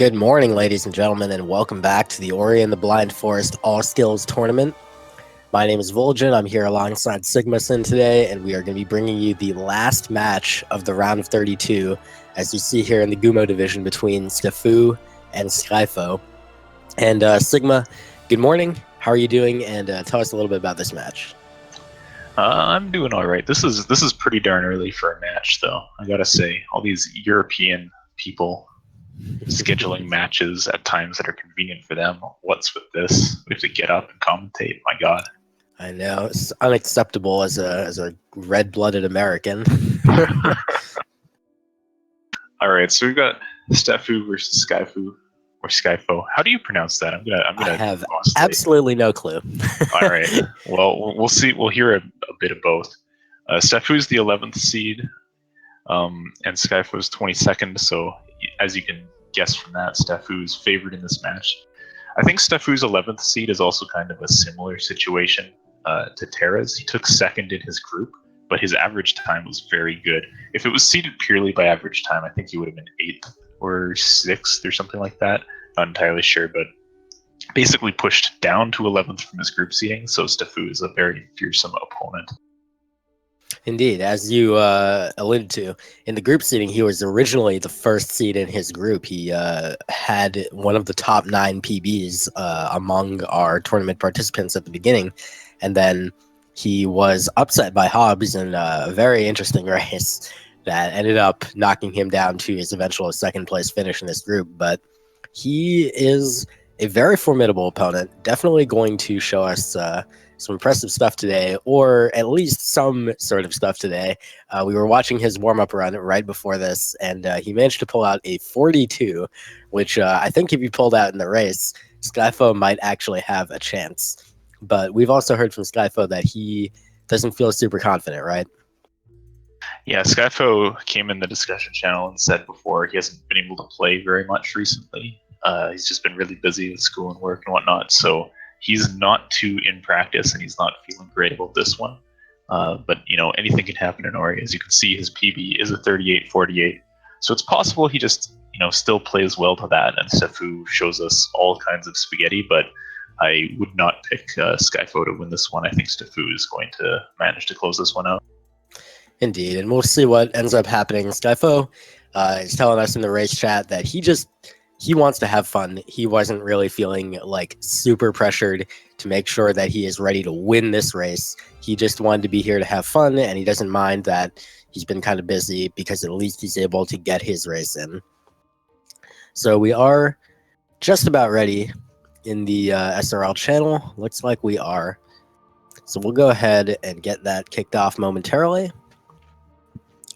Good morning, ladies and gentlemen, and welcome back to the Ori and the Blind Forest All Skills Tournament. My name is Vol'jin. I'm here alongside Sigmason today, and we are going to be bringing you the last match of the round of 32, as you see here in the Gumo division between SkyFouxx and SkyFouxx. And Sigma, good morning. How are you doing? And tell us a little bit about this match. I'm doing all right. This is pretty darn early for a match, though. I gotta say, all these European people scheduling matches at times that are convenient for them. What's with this? We have to get up and commentate. My God. I know it's unacceptable as a red-blooded American. All right, so we've got SkyFouxx versus SkyFouxx or SkyFouxx. How do you pronounce that? I'm gonna I have absolutely no clue. All right. Well, we'll see. We'll hear a bit of both. SkyFouxx is the 11th seed, and SkyFouxx is 22nd. So, as you can guess from that, SkyFouxx is favored in this match. I think SkyFouxx's 11th seed is also kind of a similar situation to Terra's. He took second in his group, but his average time was very good. If it was seeded purely by average time, I think he would have been 8th or 6th or something like that. Not entirely sure, but basically pushed down to 11th from his group seeding, so SkyFouxx is a very fearsome opponent. Indeed, as you alluded to, in the group seeding, he was originally the first seed in his group. He had one of the top 9 PBs among our tournament participants at the beginning, and then he was upset by Hobbs in a very interesting race that ended up knocking him down to his eventual second place finish in this group. But he is a very formidable opponent, definitely going to show us some impressive stuff today, or at least some sort of stuff today. We were watching his warm-up run right before this, and he managed to pull out a 42, which I think if he pulled out in the race, SkyFouxx might actually have a chance. But we've also heard from SkyFouxx that he doesn't feel super confident, right? Yeah, SkyFouxx came in the discussion channel and said before he hasn't been able to play very much recently. He's just been really busy with school and work and whatnot, so he's not too in practice and he's not feeling great about this one. But, anything can happen in Ori. As you can see, his PB is a 38-48, so it's possible he just, still plays well to that, and SkyFouxx shows us all kinds of spaghetti, but I would not pick SkyFouxx to win this one. I think SkyFouxx is going to manage to close this one out. Indeed, and we'll see what ends up happening. SkyFouxx is telling us in the race chat that he wants to have fun. He wasn't really feeling like super pressured to make sure that he is ready to win this race. He just wanted to be here to have fun, and he doesn't mind that he's been kind of busy because at least he's able to get his race in. So we are just about ready in the SRL channel. Looks like we are. So we'll go ahead and get that kicked off momentarily,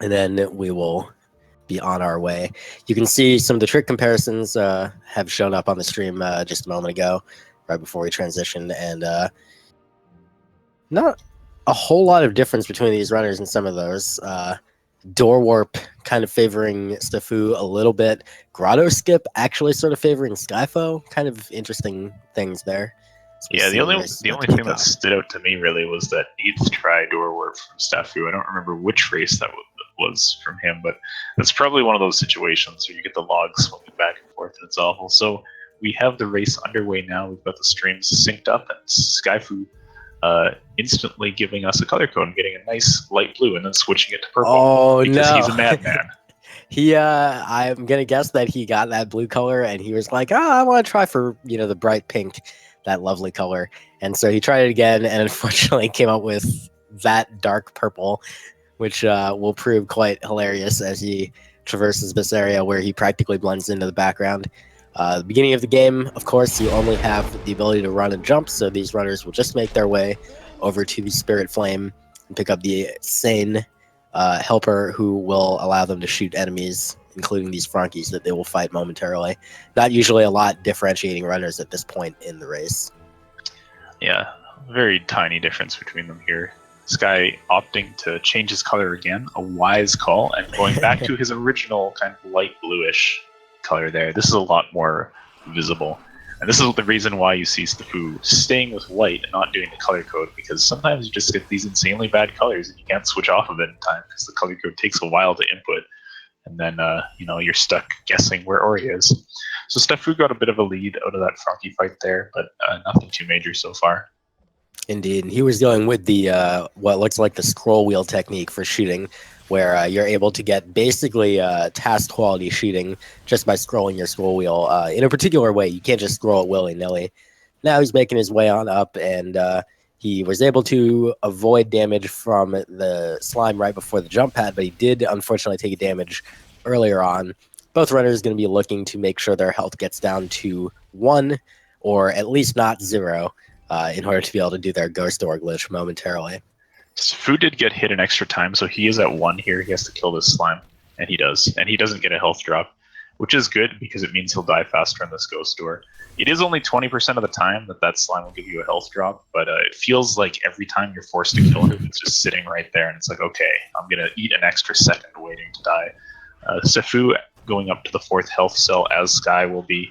and then we will be on our way. You can see some of the trick comparisons have shown up on the stream just a moment ago, right before we transitioned, and not a whole lot of difference between these runners and some of those. Door Warp kind of favoring SkyFouxx a little bit. Grotto Skip actually sort of favoring SkyFouxx. Kind of interesting things there. Yeah, the only thing that stood out to me really was that 8th try Door Warp from SkyFouxx. I don't remember which race that was from him, but that's probably one of those situations where you get the logs swinging back and forth and it's awful. So we have the race underway now. We've got the streams synced up, and SkyFouxx instantly giving us a color code and getting a nice light blue and then switching it to purple because he's a madman. I'm gonna guess that he got that blue color and he was like, I want to try for the bright pink, that lovely color. And so he tried it again and unfortunately came up with that dark purple, which will prove quite hilarious as he traverses this area where he practically blends into the background. The beginning of the game, of course, you only have the ability to run and jump, so these runners will just make their way over to the Spirit Flame and pick up the Sane helper who will allow them to shoot enemies, including these Frankies that they will fight momentarily. Not usually a lot differentiating runners at this point in the race. Yeah, very tiny difference between them here. Sky opting to change his color again, a wise call, and going back to his original kind of light bluish color there. This is a lot more visible. And this is the reason why you see SkyFouxx staying with white and not doing the color code, because sometimes you just get these insanely bad colors and you can't switch off of it in time because the color code takes a while to input. and then you're stuck guessing where Ori is. So StafFoo got a bit of a lead out of that Frankie fight there, but nothing too major so far. Indeed. He was going with the what looks like the scroll wheel technique for shooting, where you're able to get basically task quality shooting just by scrolling your scroll wheel in a particular way. You can't just scroll it willy-nilly. Now he's making his way on up, and he was able to avoid damage from the slime right before the jump pad, but he did unfortunately take a damage earlier on. Both runners going to be looking to make sure their health gets down to 1 or at least not 0 in order to be able to do their ghost door glitch momentarily. StafFoo did get hit an extra time, so he is at 1 here. He has to kill this slime, and he does. And he doesn't get a health drop, which is good because it means he'll die faster in this ghost door. It is only 20% of the time that slime will give you a health drop, but it feels like every time you're forced to kill him, it's just sitting right there, and it's like, okay, I'm going to eat an extra second waiting to die. StafFoo going up to the 4th health cell as Sky will be.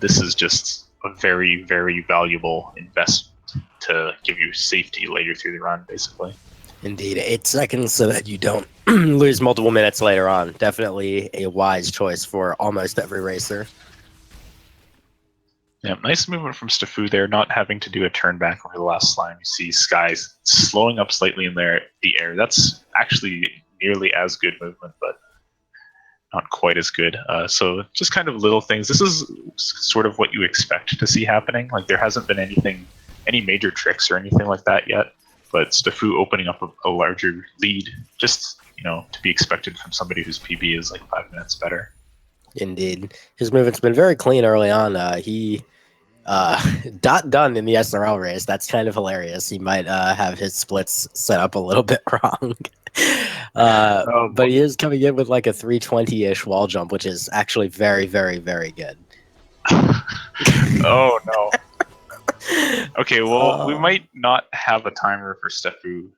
This is just a very, very valuable investment to give you safety later through the run, basically. Indeed, 8 seconds so that you don't lose multiple minutes later on. Definitely a wise choice for almost every racer. Yeah, nice movement from StafFoo there, not having to do a turn back over the last slime. You see Sky's slowing up slightly in the air. That's actually nearly as good movement, but not quite as good. So just kind of little things. This is sort of what you expect to see happening. Like there hasn't been any major tricks or anything like that yet, but StafFoo opening up a larger lead, just to be expected from somebody whose PB is like 5 minutes better. Indeed, his movement's been very clean early on. He done in the SRL race. That's kind of hilarious. He might have his splits set up a little bit wrong. But he is coming in with like a 320-ish wall jump, which is actually very, very, very good. Oh, no. Okay, well, we might not have a timer for StafFoo.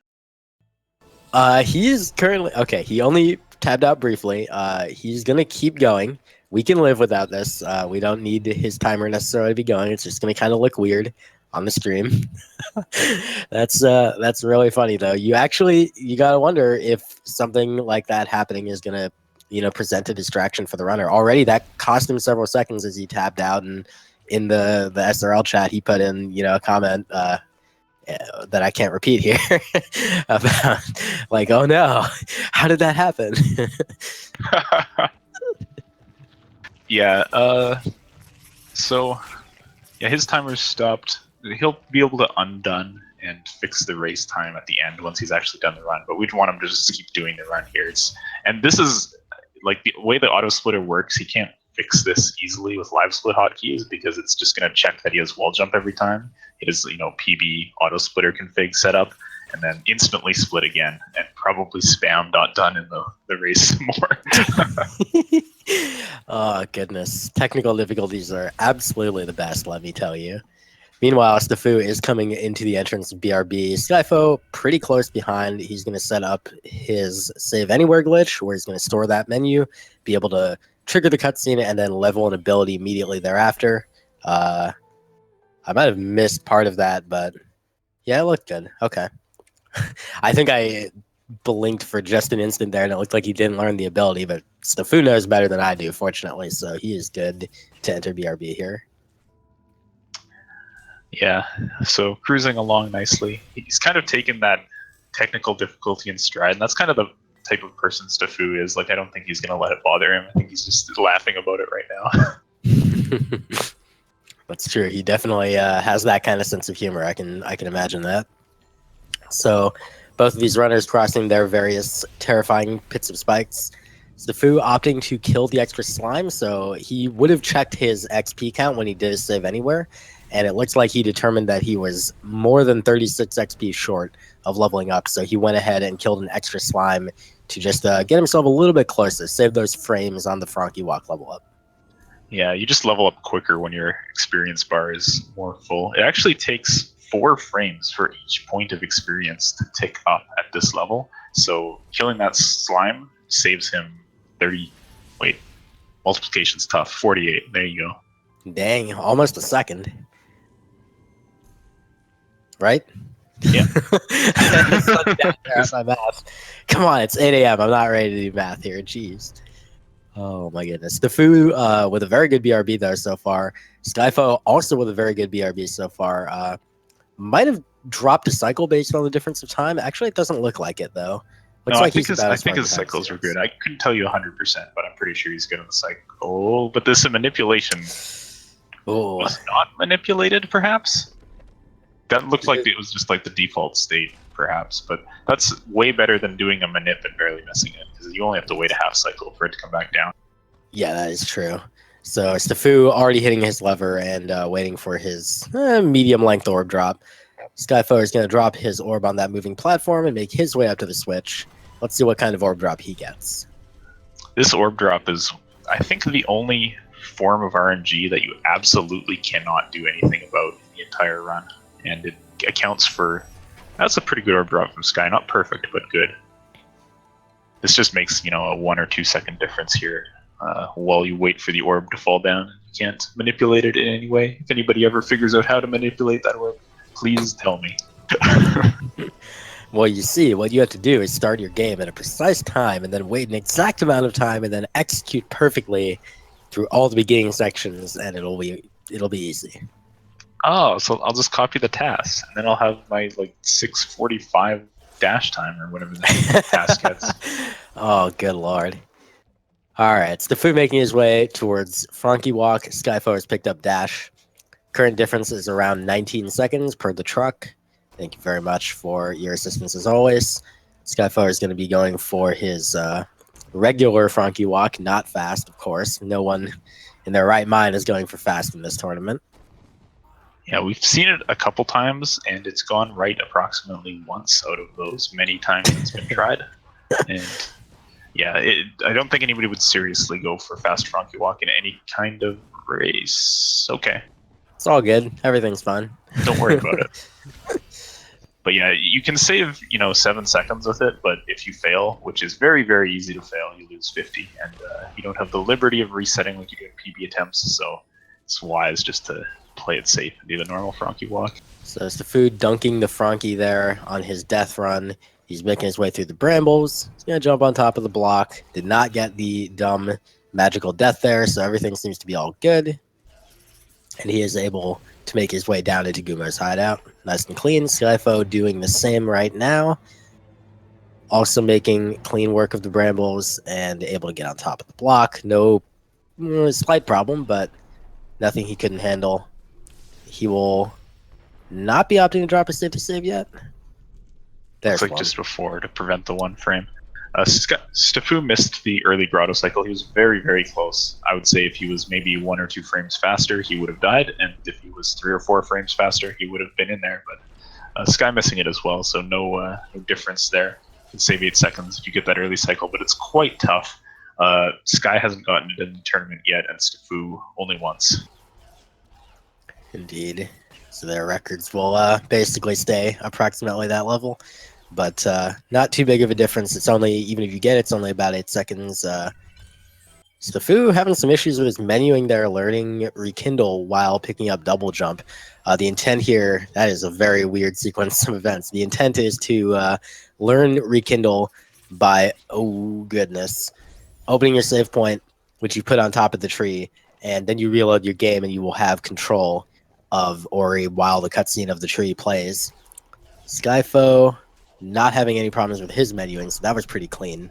He is currently... Okay, he only tabbed out briefly. He's going to keep going. We can live without this. We don't need his timer necessarily to be going. It's just going to kind of look weird on the stream. That's really funny though. You gotta wonder if something like that happening is gonna present a distraction for the runner. Already that cost him several seconds as he tapped out, and in the SRL chat he put in a comment that I can't repeat here about like, oh no, how did that happen? Yeah, so yeah, his timer's stopped. He'll be able to undone and fix the race time at the end once he's actually done the run, but we'd want him to just keep doing the run here. And this is like the way the auto splitter works. He can't fix this easily with live split hotkeys because it's just going to check that he has wall jump every time. It is PB auto splitter config setup, and then instantly split again, and probably spam .done in the race more. Oh goodness, technical difficulties are absolutely the best, let me tell you. Meanwhile, StafFoo is coming into the entrance of BRB. SkyFouxx pretty close behind. He's going to set up his save anywhere glitch, where he's going to store that menu, be able to trigger the cutscene, and then level an ability immediately thereafter. I might have missed part of that, but yeah, it looked good. Okay. I think I blinked for just an instant there, and it looked like he didn't learn the ability, but StafFoo knows better than I do, fortunately, so he is good to enter BRB here. Yeah, so cruising along nicely. He's kind of taken that technical difficulty in stride, and that's kind of the type of person StafFoo is. Like, I don't think he's going to let it bother him. I think he's just laughing about it right now. That's true. He definitely has that kind of sense of humor. I can imagine that. So both of these runners crossing their various terrifying pits of spikes. StafFoo opting to kill the extra slime, so he would have checked his XP count when he did his save anywhere, and it looks like he determined that he was more than 36 XP short of leveling up, so he went ahead and killed an extra slime to just get himself a little bit closer, save those frames on the Frankie Walk level up. Yeah, you just level up quicker when your experience bar is more full. It actually takes 4 frames for each point of experience to tick up at this level, so killing that slime saves him 30. Wait, multiplication's tough. 48. There you go. Dang, almost a second. Right? Yeah. Such bad there at my math. Come on, it's 8 a.m. I'm not ready to do math here. Jeez. Oh my goodness. SkyFouxx with a very good BRB there so far. SkyFouxx also with a very good BRB so far. Might have dropped a cycle based on the difference of time. Actually, it doesn't look like it though. Looks No, like he's about I as far think his behind as cycles he are is. good. I couldn't tell you 100%, but I'm pretty sure he's good on the cycle. But this manipulation Oh, was not manipulated, perhaps? That looked like it was just like the default state, perhaps. But that's way better than doing a manip and barely missing it, because you only have to wait a half cycle for it to come back down. yeah, that is true. So SkyFouxx already hitting his lever and waiting for his medium length orb drop. SkyFouxx is going to drop his orb on that moving platform and make his way up to the switch. Let's see what kind of orb drop he gets. This orb drop is, I think, the only form of RNG that you absolutely cannot do anything about in the entire run. And it accounts for... That's a pretty good orb drop from Sky. Not perfect, but good. This just makes, a 1 or 2 second difference here while you wait for the orb to fall down. You can't manipulate it in any way. If anybody ever figures out how to manipulate that orb, please tell me. Well, you see, what you have to do is start your game at a precise time and then wait an exact amount of time and then execute perfectly through all the beginning sections, and it'll be easy. Oh, so I'll just copy the task, and then I'll have my 6:45 dash time or whatever the task gets. Oh, good lord. All right, SkyFouxx making his way towards Frankie Walk. SkyFouxx has picked up dash. Current difference is around 19 seconds per the truck. Thank you very much for your assistance as always. SkyFouxx is going to be going for his regular Frankie Walk, not fast, of course. No one in their right mind is going for fast in this tournament. Yeah, we've seen it a couple times, and it's gone right approximately once out of those many times it's been tried. And yeah, I don't think anybody would seriously go for fast Frankie Walk in any kind of race. Okay. It's all good. Everything's fine. Don't worry about it. But yeah, you can save, 7 seconds with it, but if you fail, which is very, very easy to fail, you lose 50, and you don't have the liberty of resetting like you do in PB attempts, so it's wise just to play it safe and do the normal Frankie Walk. So SkyFouxx dunking the Frankie there on his death run. He's making his way through the brambles. He's going to jump on top of the block. Did not get the dumb magical death there, so everything seems to be all good. And he is able to make his way down into Gumo's hideout. Nice and clean. SkyFouxx doing the same right now. Also making clean work of the brambles and able to get on top of the block. No slight problem, but nothing he couldn't handle. He will not be opting to drop a save yet. There's looks like just before to prevent the one frame. SkyFouxx missed the early grotto cycle. He was very, very close. I would say if he was maybe 1 or 2 frames faster, he would have died, and if he was 3 or 4 frames faster, he would have been in there. But Sky missing it as well, so no difference there. You can save 8 seconds if you get that early cycle, but it's quite tough. Sky hasn't gotten it in the tournament yet, and SkyFouxx only once. Indeed. So their records will basically stay approximately that level. But not too big of a difference. It's only, even if you get it, it's only about 8 seconds. SkyFouxx having some issues with his menuing there, learning Rekindle while picking up double jump. The intent here, that is a very weird sequence of events. The intent is to learn Rekindle by, oh goodness, opening your save point, which you put on top of the tree, and then you reload your game and you will have control of Ori while the cutscene of the tree plays. SkyFouxx not having any problems with his menuing, so that was pretty clean.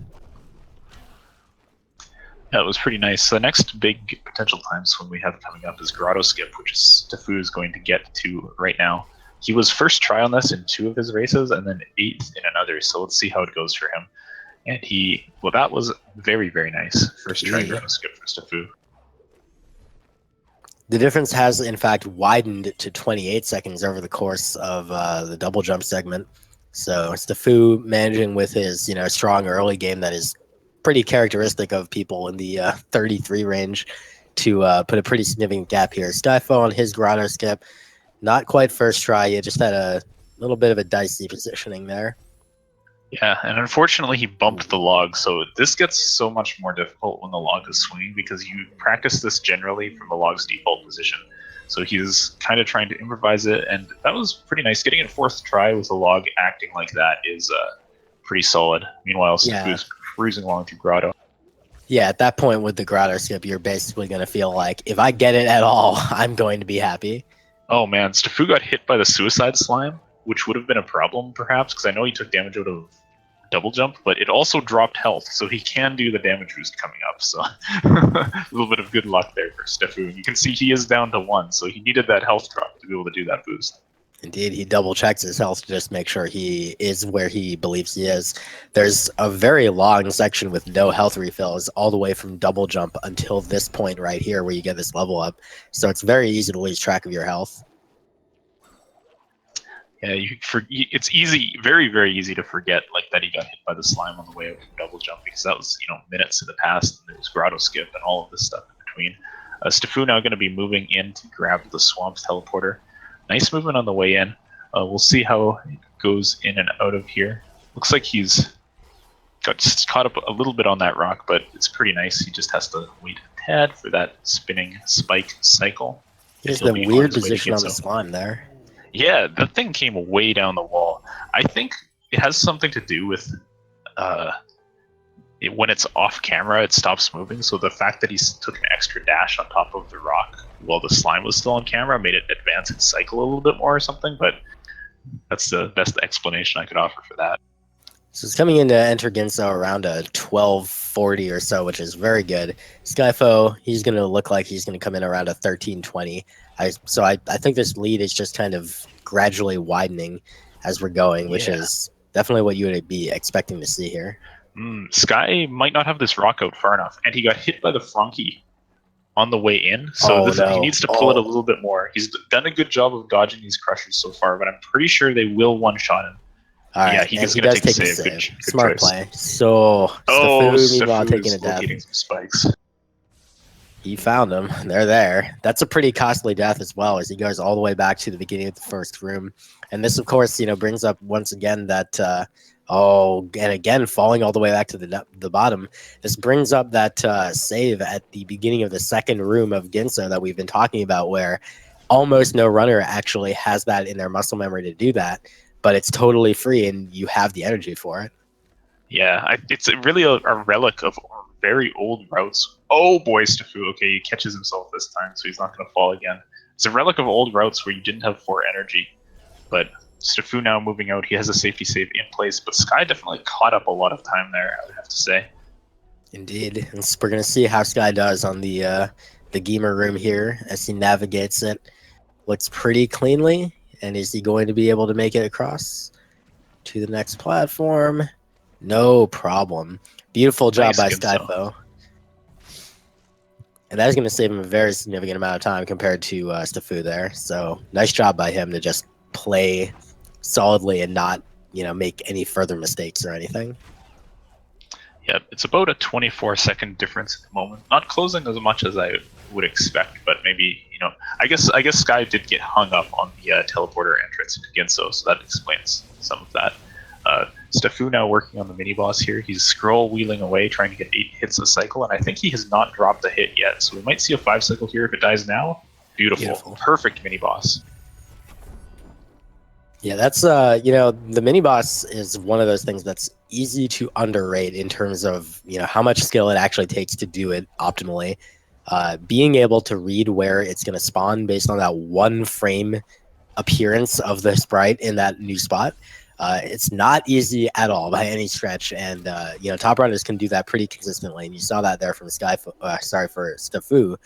Yeah, it was pretty nice. The next big potential time swing we have coming up is Grotto Skip, which SkyFouxx is going to get to right now. He was first try on this in 2 of his races, and then 8th in another, so let's see how it goes for him. And that was very, very nice. First try Grotto Skip for SkyFouxx. The difference has, in fact, widened to 28 seconds over the course of the double jump segment. So SkyFouxx managing with his, strong early game that is pretty characteristic of people in the 33 range to put a pretty significant gap here. SkyFouxx on his Grotto Skip, not quite first try. He just had a little bit of a dicey positioning there. Yeah, and unfortunately he bumped the log, so this gets so much more difficult when the log is swinging because you practice this generally from the log's default position. So he's kind of trying to improvise it, and that was pretty nice. Getting it fourth try with a log acting like that is pretty solid. Meanwhile, Yeah. StaFoo's cruising along through Grotto. Yeah, at that point with the grotto skip, you're basically going to feel like, if I get it at all, I'm going to be happy. Oh man, StaFoo got hit by the suicide slime, which would have been a problem perhaps, because I know he took damage out of double jump, but it also dropped health, so he can do the damage boost coming up. So a little bit of good luck there for StaFoo. You can see he is down to 1, so he needed that health drop to be able to do that boost. Indeed, he double checks his health to just make sure he is where he believes he is. There's a very long section with no health refills all the way from double jump until this point right here where you get this level up. So it's very easy to lose track of your health. Yeah, it's easy, very, very easy to forget like that he got hit by the slime on the way up from double jump, because that was minutes in the past, and there was grotto skip and all of this stuff in between. StaFoo now going to be moving in to grab the swamp teleporter. Nice movement on the way in. We'll see how it goes in and out of here. Looks like he's got caught up a little bit on that rock, but it's pretty nice. He just has to wait a tad for that spinning spike cycle. Here's the weird position on the slime there. Yeah, that thing came way down the wall. I think it has something to do with when it's off camera, it stops moving. So the fact that he took an extra dash on top of the rock while the slime was still on camera made it advance its cycle a little bit more or something. But that's the best explanation I could offer for that. So it's coming in to enter Ginso around a 1240 or so, which is very good. SkyFouxx, he's going to look like he's going to come in around a 1320. So I think this lead is just kind of gradually widening as we're going, which is definitely what you would be expecting to see here. Sky might not have this rock out far enough, and he got hit by the Frankie on the way in, so he needs to pull it a little bit more. He's done a good job of dodging these crushers so far, but I'm pretty sure they will one-shot him. All right, he does take the save. Good smart choice. play. So StaFoo taking a death. Locating some spikes. He found them. They're there. That's a pretty costly death as well, as he goes all the way back to the beginning of the first room. And this, of course, brings up once again that and again falling all the way back to the bottom. This brings up that save at the beginning of the second room of Ginso that we've been talking about, where almost no runner actually has that in their muscle memory to do that, but it's totally free and you have the energy for it. Yeah, it's really a relic of very old routes. Oh boy, StaFoo. Okay, he catches himself this time, so he's not going to fall again. It's a relic of old routes where you didn't have 4 energy, but StaFoo now moving out. He has a safety save in place, but Sky definitely caught up a lot of time there, I would have to say. Indeed. And we're going to see how Sky does on the gamer room here as he navigates it. Looks pretty cleanly, and is he going to be able to make it across to the next platform? No problem. Beautiful job by SkyFouxx. And that is going to save him a very significant amount of time compared to StaFoo there. So nice job by him to just play solidly and not, make any further mistakes or anything. Yeah, it's about a 24-second difference at the moment. Not closing as much as I would expect, but maybe, I guess Sky did get hung up on the teleporter entrance into Ginso, so that explains some of that. StaFoo now working on the mini boss here. He's scroll wheeling away, trying to get 8 hits a cycle, and I think he has not dropped a hit yet. So we might see a 5 cycle here if it dies now. Beautiful. Perfect mini boss. Yeah, that's the mini boss is one of those things that's easy to underrate in terms of how much skill it actually takes to do it optimally. Being able to read where it's going to spawn based on that 1 frame appearance of the sprite in that new spot. It's not easy at all by any stretch, and top runners can do that pretty consistently, and you saw that there from for StaFoo,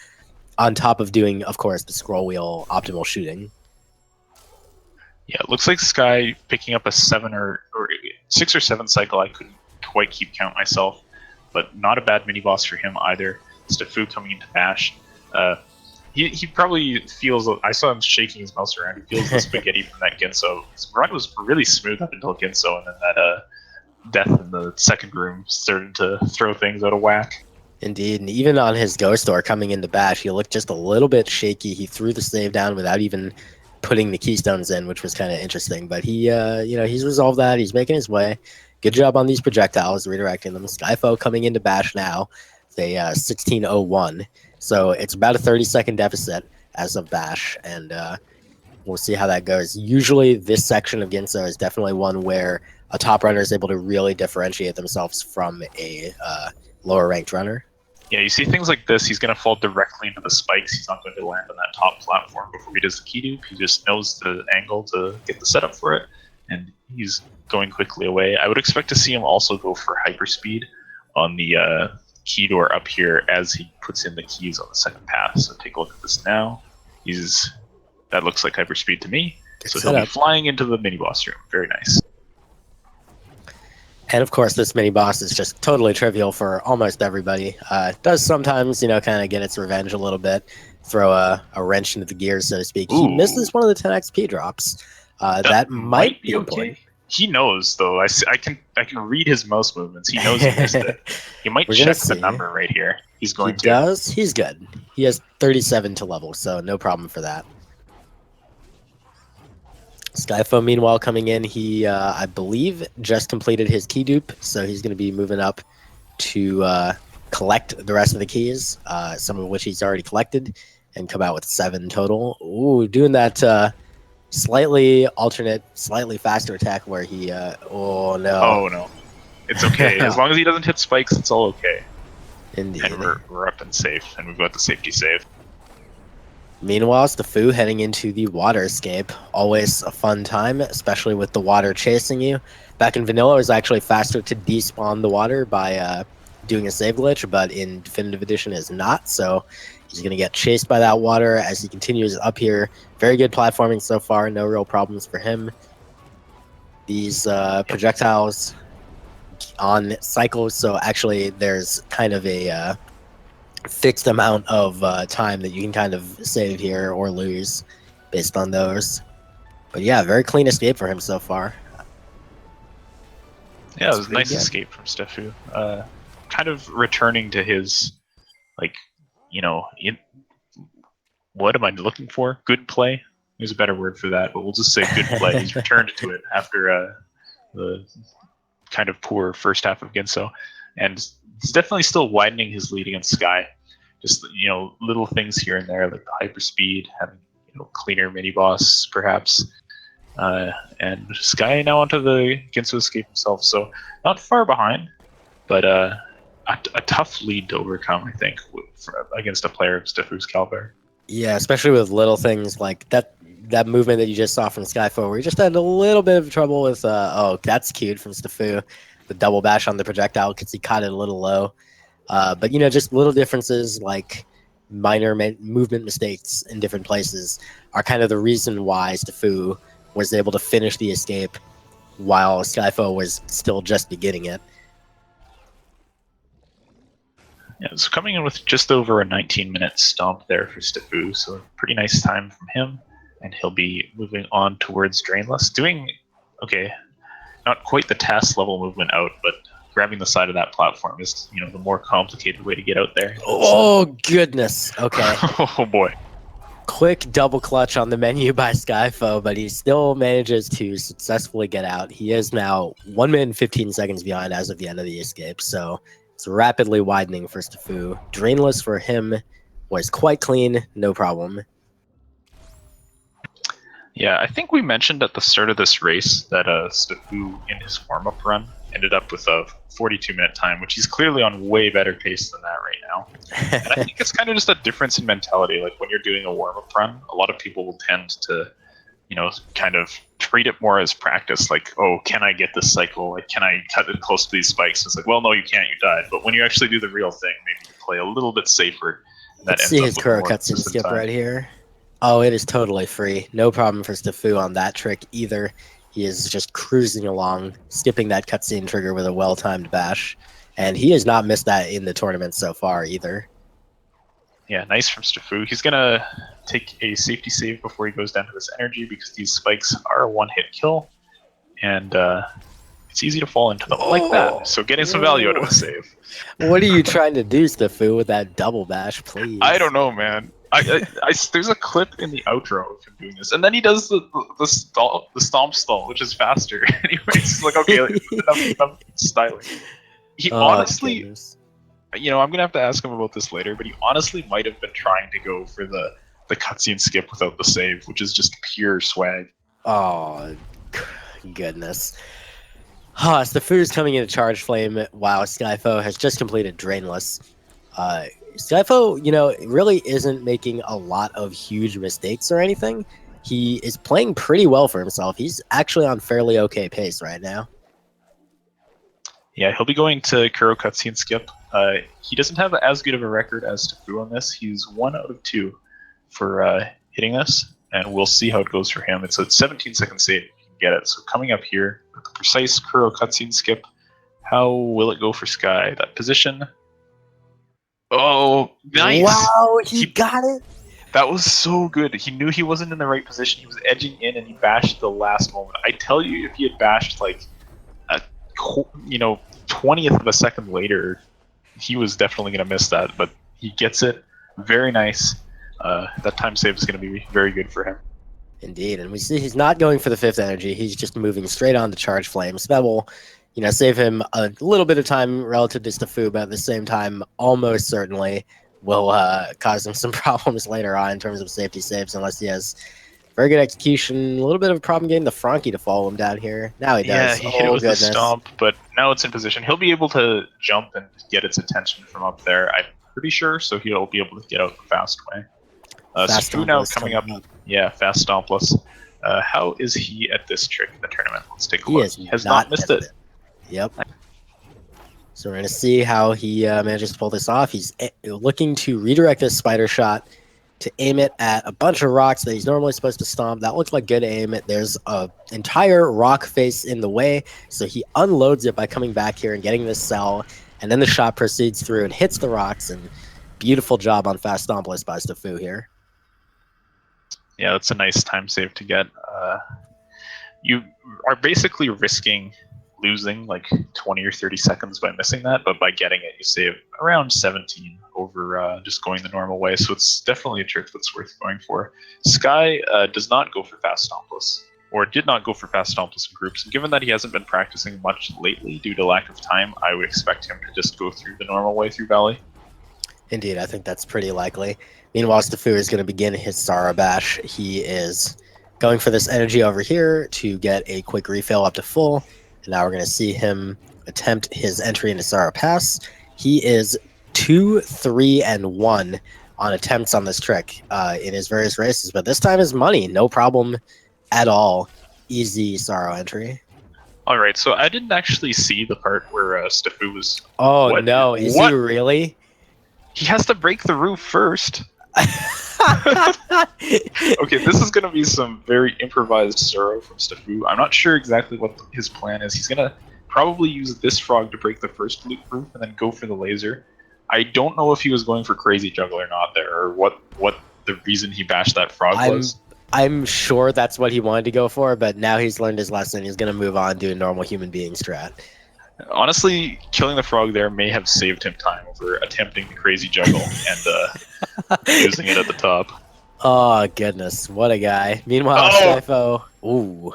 on top of doing, of course, the scroll wheel optimal shooting. Yeah, it looks like Sky picking up a 7 or 6 or 7 cycle. I couldn't quite keep count myself, but not a bad mini boss for him either. StaFoo coming into bash. He probably feels. I saw him shaking his mouse around. He feels the spaghetti from that Ginso. His run was really smooth up until Ginso, and then that death in the second room started to throw things out of whack. Indeed, and even on his ghost door coming into bash, he looked just a little bit shaky. He threw the save down without even putting the keystones in, which was kind of interesting. But he, he's resolved that. He's making his way. Good job on these projectiles, redirecting them. SkyFouxx coming into bash now. They 1601. So it's about a 30-second deficit as of Bash, and we'll see how that goes. Usually, this section of Ginso is definitely one where a top runner is able to really differentiate themselves from a lower ranked runner. Yeah, you see things like this, he's going to fall directly into the spikes. He's not going to land on that top platform before he does the key dupe. He just knows the angle to get the setup for it, and he's going quickly away. I would expect to see him also go for hyperspeed on the key door up here as he puts in the keys on the second pass. So take a look at this now. That looks like hyperspeed to me. So he'll be flying into the mini boss room. Very nice. And of course, this mini boss is just totally trivial for almost everybody. Does sometimes, kind of get its revenge a little bit, throw a wrench into the gears, so to speak. Ooh. He misses one of the 10 XP drops. That might be okay. He knows, though. I can read his mouse movements. He knows he missed it. He might check the number right here. He's going to. He does. He's good. He has 37 to level, so no problem for that. SkyFouxx, meanwhile, coming in, he, I believe, just completed his key dupe, so he's going to be moving up to collect the rest of the keys, some of which he's already collected, and come out with 7 total. Ooh, doing that slightly alternate, slightly faster attack where he, oh no. Oh no. It's okay. As long as he doesn't hit spikes, it's all okay. Indeed. And we're up and safe, and we've got the safety save. Meanwhile, SkyFouxx heading into the water escape. Always a fun time, especially with the water chasing you. Back in Vanilla, it was actually faster to despawn the water by doing a save glitch, but in Definitive Edition is not, so he's going to get chased by that water as he continues up here. Very good platforming so far, no real problems for him. These projectiles on cycles, so actually there's kind of a fixed amount of time that you can kind of save here or lose based on those. But yeah, very clean escape for him so far. Yeah, it was a nice escape from SkyFouxx. Kind of returning to his, what am I looking for? Good play? There's a better word for that, but we'll just say good play. He's returned to it after the kind of poor first half of Ginso. And he's definitely still widening his lead against Sky. Just, little things here and there, like the hyperspeed, having, cleaner mini boss, perhaps. And Sky now onto the Ginso escape himself, so not far behind, but a tough lead to overcome, I think, against a player of SkyFouxx's caliber. Yeah, especially with little things like that movement that you just saw from SkyFouxx, where he just had a little bit of trouble with, oh, that's cute from SkyFouxx, the double bash on the projectile because he caught it a little low. But, just little differences like minor movement mistakes in different places are kind of the reason why SkyFouxx was able to finish the escape while SkyFouxx was still just beginning it. Yeah, so coming in with just over a 19-minute stomp there for SkyFouxx, so pretty nice time from him, and he'll be moving on towards Drainless, doing, okay, not quite the task level movement out, but grabbing the side of that platform is, the more complicated way to get out there. Oh, goodness. Okay. Oh, boy. Quick double clutch on the menu by SkyFouxx, but he still manages to successfully get out. He is now 1 minute and 15 seconds behind as of the end of the escape, so it's rapidly widening for SkyFouxx. Drainless for him was quite clean, no problem. Yeah, I think we mentioned at the start of this race that SkyFouxx in his warm-up run ended up with a 42-minute time, which he's clearly on way better pace than that right now. And I think it's kind of just a difference in mentality. Like when you're doing a warm-up run, a lot of people will tend to, kind of treat it more as practice. Like, oh, can I get this cycle? Like, can I cut it close to these spikes? It's like, well, no, you can't. You died. But when you actually do the real thing, maybe you play a little bit safer. Let's see his Kuro cutscene skip right here. Oh, it is totally free. No problem for SkyFouxx on that trick either. He is just cruising along, skipping that cutscene trigger with a well-timed bash. And he has not missed that in the tournament so far either. Yeah, nice from SkyFouxx. He's going to take a safety save before he goes down to this energy because these spikes are a one-hit kill. And it's easy to fall into them like that. So getting some value out of a save. What are you trying to do, SkyFouxx, with that double bash, please? I don't know, man. There's a clip in the outro of him doing this, and then he does the stomp stall, which is faster. Anyways, it's like, okay, enough styling. He honestly, I'm gonna have to ask him about this later, but he honestly might have been trying to go for the the cutscene skip without the save, which is just pure swag. Oh, goodness. SkyFouxx coming into Charge Flame while SkyFouxx has just completed Drainless. SkyFouxx, really isn't making a lot of huge mistakes or anything. He is playing pretty well for himself. He's actually on fairly okay pace right now. Yeah, he'll be going to Kuro cutscene skip. He doesn't have as good of a record as SkyFouxx on this. He's 1 out of 2 for hitting this, and we'll see how it goes for him. It's a 17-second save if you can get it. So coming up here with the precise Kuro cutscene skip, how will it go for Sky? That position. Oh, nice! Wow, he got it. That was so good. He knew he wasn't in the right position. He was edging in, and he bashed the last moment. I tell you, if he had bashed like a 20th of a second later, he was definitely going to miss that. But he gets it. Very nice. That time save is going to be very good for him. Indeed, and we see he's not going for the 5th energy. He's just moving straight on to Charge Flame. So that will, save him a little bit of time relative to SkyFouxx, but at the same time, almost certainly will cause him some problems later on in terms of safety saves, unless he has very good execution. A little bit of a problem getting the Frankie to follow him down here. Now he does. Yeah, he hit it with the stomp, but now it's in position. He'll be able to jump and get its attention from up there, I'm pretty sure, so he'll be able to get out the fast way. SkyFouxx now coming up. Yeah, fast stompless. How is he at this trick in the tournament? Let's take a look. He has not missed it. Yep. So we're going to see how he manages to pull this off. He's looking to redirect this spider shot to aim it at a bunch of rocks that he's normally supposed to stomp. That looks like good aim. There's an entire rock face in the way, so he unloads it by coming back here and getting this cell, and then the shot proceeds through and hits the rocks, and beautiful job on fast stompless by SkyFouxx here. Yeah, that's a nice time save to get. You are basically risking losing like 20 or 30 seconds by missing that, but by getting it, you save around 17 over just going the normal way. So it's definitely a trick that's worth going for. Sky does not go for fast stompless, or did not go for fast stompless in groups. And given that he hasn't been practicing much lately due to lack of time, I would expect him to just go through the normal way through Valley. Indeed, I think that's pretty likely. Meanwhile, SkyFouxx is going to begin his Sarah Bash. He is going for this energy over here to get a quick refill up to full. And now we're going to see him attempt his entry into Sarah Pass. He is 2, 3, and 1 on attempts on this trick in his various races. But this time is money. No problem at all. Easy Sarah entry. All right, so I didn't actually see the part where SkyFouxx was... Oh, what? No. Is he really? He has to break the roof first. Okay, this is going to be some very improvised Zoro from SkyFouxx. I'm not sure exactly what his plan is. He's going to probably use this frog to break the first loop roof and then go for the laser. I don't know if he was going for crazy juggle or not there, or what the reason he bashed that frog was. I'm sure that's what he wanted to go for, but now he's learned his lesson. He's going to move on to a normal human being strat. Honestly, killing the frog there may have saved him time over attempting the crazy juggle and using it at the top. Oh, goodness. What a guy. Meanwhile, SkyFouxx... Ooh.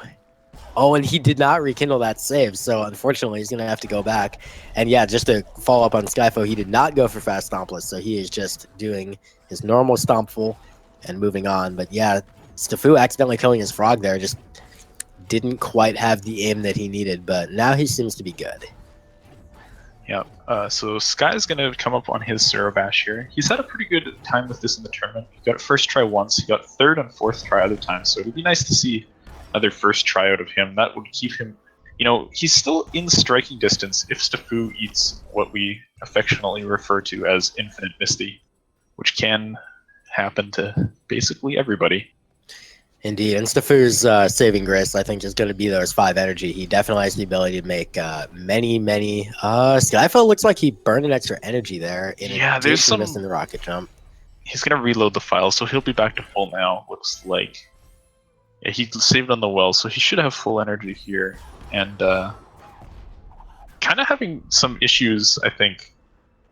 Oh, and he did not rekindle that save, so unfortunately he's going to have to go back. And yeah, just to follow up on SkyFouxx, he did not go for fast stompless, so he is just doing his normal stompful and moving on. But yeah, SkyFouxx accidentally killing his frog there, just didn't quite have the aim that he needed, but now he seems to be good. Yeah, so Sky's going to come up on his Zero Bash here. He's had a pretty good time with this in the tournament. He got first try once, he got third and fourth try other times, so it'd be nice to see another first try out of him. That would keep him, he's still in striking distance if SkyFouxx eats what we affectionately refer to as Infinite Misty, which can happen to basically everybody. Indeed, and SkyFouxx's saving grace, I think, is going to be those 5 energy. He definitely has the ability to make many. SkyFouxx looks like he burned an extra energy there. There's some missing the rocket jump. He's going to reload the file, so he'll be back to full now. Looks like he saved on the well, so he should have full energy here. And kind of having some issues, I think,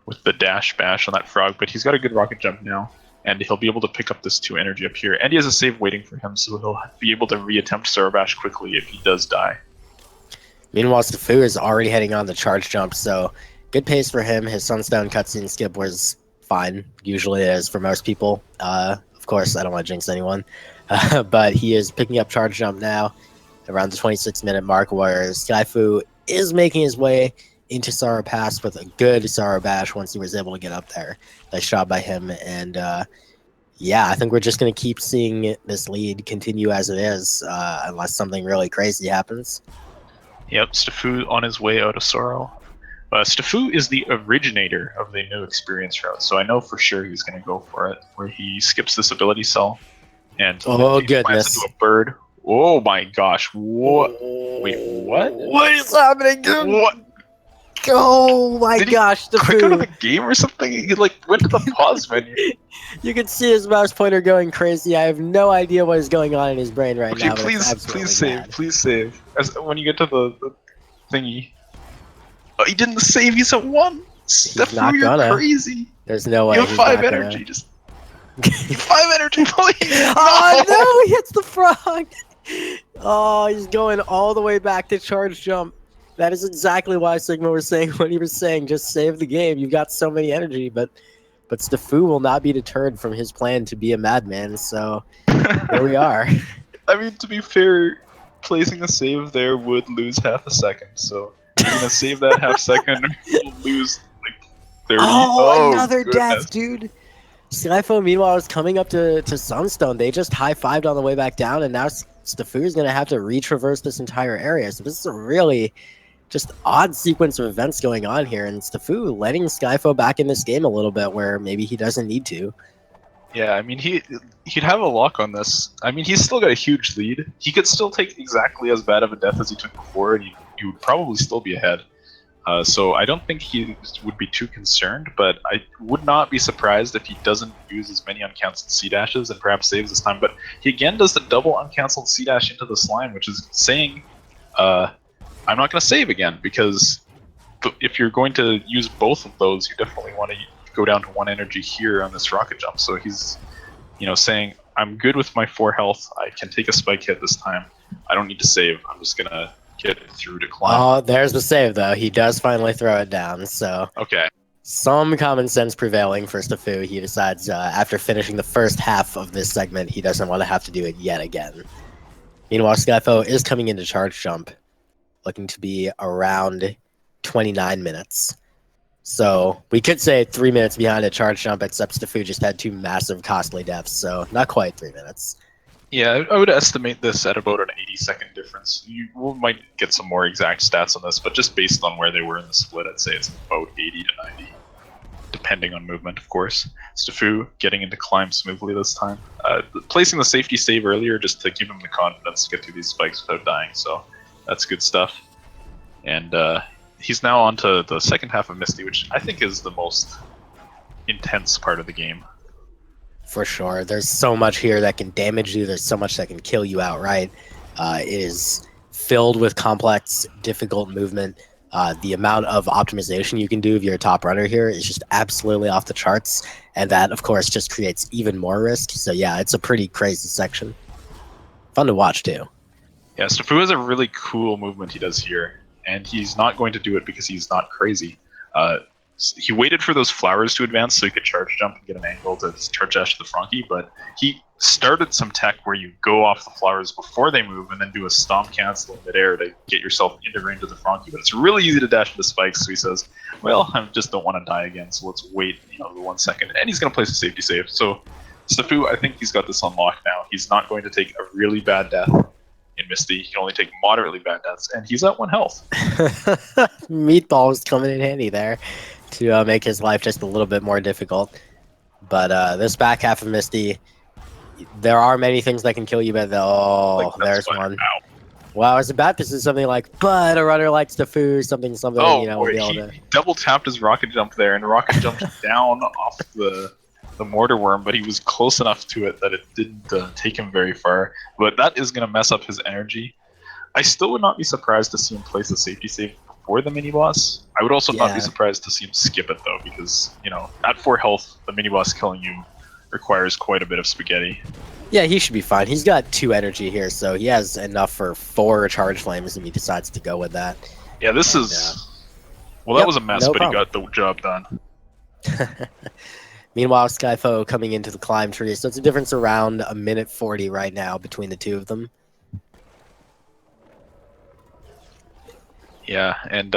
with the dash bash on that frog, but he's got a good rocket jump now. And he'll be able to pick up this 2 energy up here. And he has a save waiting for him, so he'll be able to reattempt Zorobash quickly if he does die. Meanwhile, SkyFouxx is already heading on the charge jump, so good pace for him. His Sunstone cutscene skip was fine. Usually it is for most people. Of Of course, I don't want to jinx anyone. But he is picking up charge jump now around the 26-minute mark, where SkyFouxx is making his way into Sorrow Pass with a good Sorrow Bash once he was able to get up there. Nice job by him. And yeah, I think we're just going to keep seeing this lead continue as it is, unless something really crazy happens. Yep, SkyFouxx on his way out of Sorrow. SkyFouxx is the originator of the new experience route, so I know for sure he's going to go for it, where he skips this ability cell and Oh, plants goodness. into a bird. Oh my gosh! What? Wait, what? What is happening, dude? What? Oh my gosh, the Click out of food. the game or something? He like went to the pause menu. You can see his mouse pointer going crazy. I have no idea what is going on in his brain right Okay, now. But it's please absolutely save, please save. When you get to the thingy. Oh, he didn't save. He's at 1. SkyFouxx, you're gonna. crazy. There's no way. You have he's 5 not energy. Gonna. Just 5 energy, please. Oh no! He hits the frog. Oh, he's going all the way back to charge jump. That is exactly why Sigma was saying what he was saying. Just save the game. You've got so many energy, but SkyFouxx will not be deterred from his plan to be a madman. So here we are. I mean, to be fair, placing a save there would lose half a second. So you're gonna save that half second, or you'll lose like 30. Oh, another goodness. death, dude. SkyFouxx, meanwhile, is coming up to Sunstone. They just high-fived on the way back down, and now SkyFouxx is going to have to retraverse this entire area. So this is a really just odd sequence of events going on here, and SkyFouxx letting SkyFouxx back in this game a little bit where maybe he doesn't need to. Yeah, I mean, he'd have a lock on this. I mean, he's still got a huge lead. He could still take exactly as bad of a death as he took before, and he would probably still be ahead. So I don't think he would be too concerned, but I would not be surprised if he doesn't use as many uncancelled C-dashes and perhaps saves this time. But he again does the double uncancelled C-dash into the slime, which is saying, I'm not going to save again, because if you're going to use both of those, you definitely want to go down to 1 energy here on this rocket jump. So he's, saying, I'm good with my 4 health. I can take a spike hit this time. I don't need to save. I'm just going to get it through to climb. Oh, there's the save, though. He does finally throw it down, so... Okay. Some common sense prevailing for SkyFouxx. He decides, after finishing the first half of this segment, he doesn't want to have to do it yet again. Meanwhile, SkyFouxx is coming into charge jump, looking to be around 29 minutes. So we could say 3 minutes behind a charge jump, except SkyFouxx just had 2 massive costly deaths, so not quite 3 minutes. Yeah, I would estimate this at about an 80-second difference. We might get some more exact stats on this, but just based on where they were in the split, I'd say it's about 80 to 90, depending on movement, of course. SkyFouxx getting into climb smoothly this time. Placing the safety save earlier just to give him the confidence to get through these spikes without dying, so that's good stuff. And he's now on to the second half of Misty, which I think is the most intense part of the game. For sure. There's so much here that can damage you. There's so much that can kill you outright. It is filled with complex, difficult movement. The amount of optimization you can do if you're a top runner here is just absolutely off the charts. And that, of course, just creates even more risk. So yeah, it's a pretty crazy section. Fun to watch, too. Yeah, SkyFouxx has a really cool movement he does here. And he's not going to do it because he's not crazy. He waited for those flowers to advance so he could charge jump and get an angle to charge dash to the Frankie, but he started some tech where you go off the flowers before they move and then do a stomp cancel in midair to get yourself into range of the Frankie. But it's really easy to dash into spikes, so he says, well, I just don't want to die again, so let's wait the 1 second. And he's going to place a safety save. So SkyFouxx, I think he's got this unlocked now. He's not going to take a really bad death in Misty. He can only take moderately bad deaths, and he's at 1 health. Meatball was coming in handy there to make his life just a little bit more difficult. But this back half of Misty, there are many things that can kill you, but there's one. Ow. Wow, I was about to say something like, but a runner likes SkyFouxx, something, Oh, you know, boy, he double tapped his rocket jump there, and the rocket jumped down off the mortar worm, but he was close enough to it that it didn't take him very far. But that is going to mess up his energy. I still would not be surprised to see him place a safety save before the mini-boss. I would also not be surprised to see him skip it, though, because, at 4 health, the mini-boss killing you requires quite a bit of spaghetti. Yeah, he should be fine. He's got 2 energy here, so he has enough for 4 charge flames if he decides to go with that. Yeah, this is... Well, that was a mess, but he got the job done. Meanwhile, SkyFouxx coming into the climb tree. So it's a difference around a minute 40 right now between the two of them. Yeah, and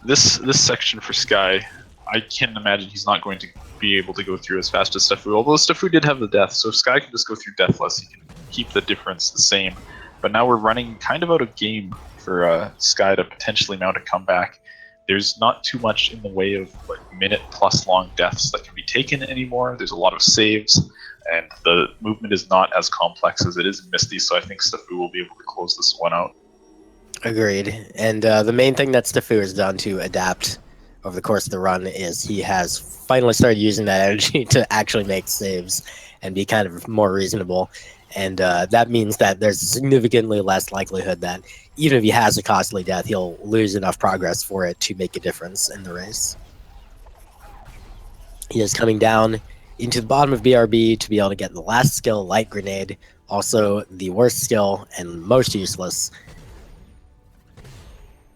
this section for Sky, I can imagine he's not going to be able to go through as fast as StaFoo. Although StaFoo did have the death, so if Sky can just go through deathless, he can keep the difference the same. But now we're running kind of out of game for Sky to potentially mount a comeback. There's not too much in the way of like minute-plus long deaths that can be taken anymore. There's a lot of saves, and the movement is not as complex as it is in Misty. So I think StaFoo will be able to close this one out. Agreed. And the main thing that StaFoo has done to adapt over the course of the run is he has finally started using that energy to actually make saves and be kind of more reasonable. And that means that there's significantly less likelihood that even if he has a costly death, he'll lose enough progress for it to make a difference in the race. He is coming down into the bottom of BRB to be able to get the last skill, Light Grenade, also the worst skill and most useless.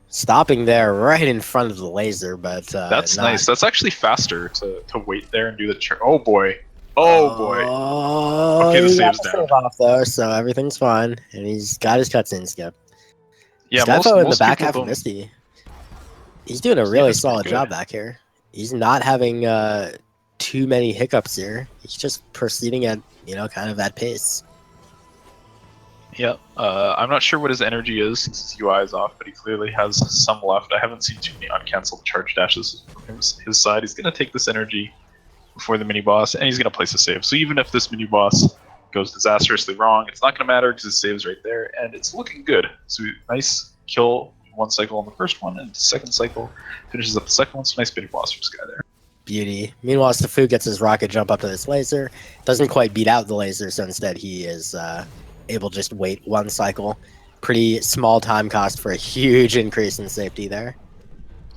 Stopping there right in front of the laser, but That's not... nice. That's actually faster to wait there and do the oh boy. Oh boy. Okay, the he got save's the down. save off though, so everything's fine, and he's got his cutscene skip. Yeah, SkyFouxx in the most back people half of don't. Misty. He's doing a Yeah, really it's pretty solid good. job back here. He's not having too many hiccups here. He's just proceeding at, kind of that pace. Yeah, I'm not sure what his energy is since his UI is off, but he clearly has some left. I haven't seen too many uncancelled charge dashes from his side. He's going to take this energy before the mini boss, and he's going to place a save. So even if this mini boss goes disastrously wrong, it's not going to matter because his save's right there, and it's looking good. So nice kill one cycle on the first one, and the second cycle finishes up the second one. So nice mini boss from Sky there. Beauty. Meanwhile, StaFoo gets his rocket jump up to this laser. Doesn't quite beat out the laser, so instead he is able to just wait one cycle. Pretty small time cost for a huge increase in safety there.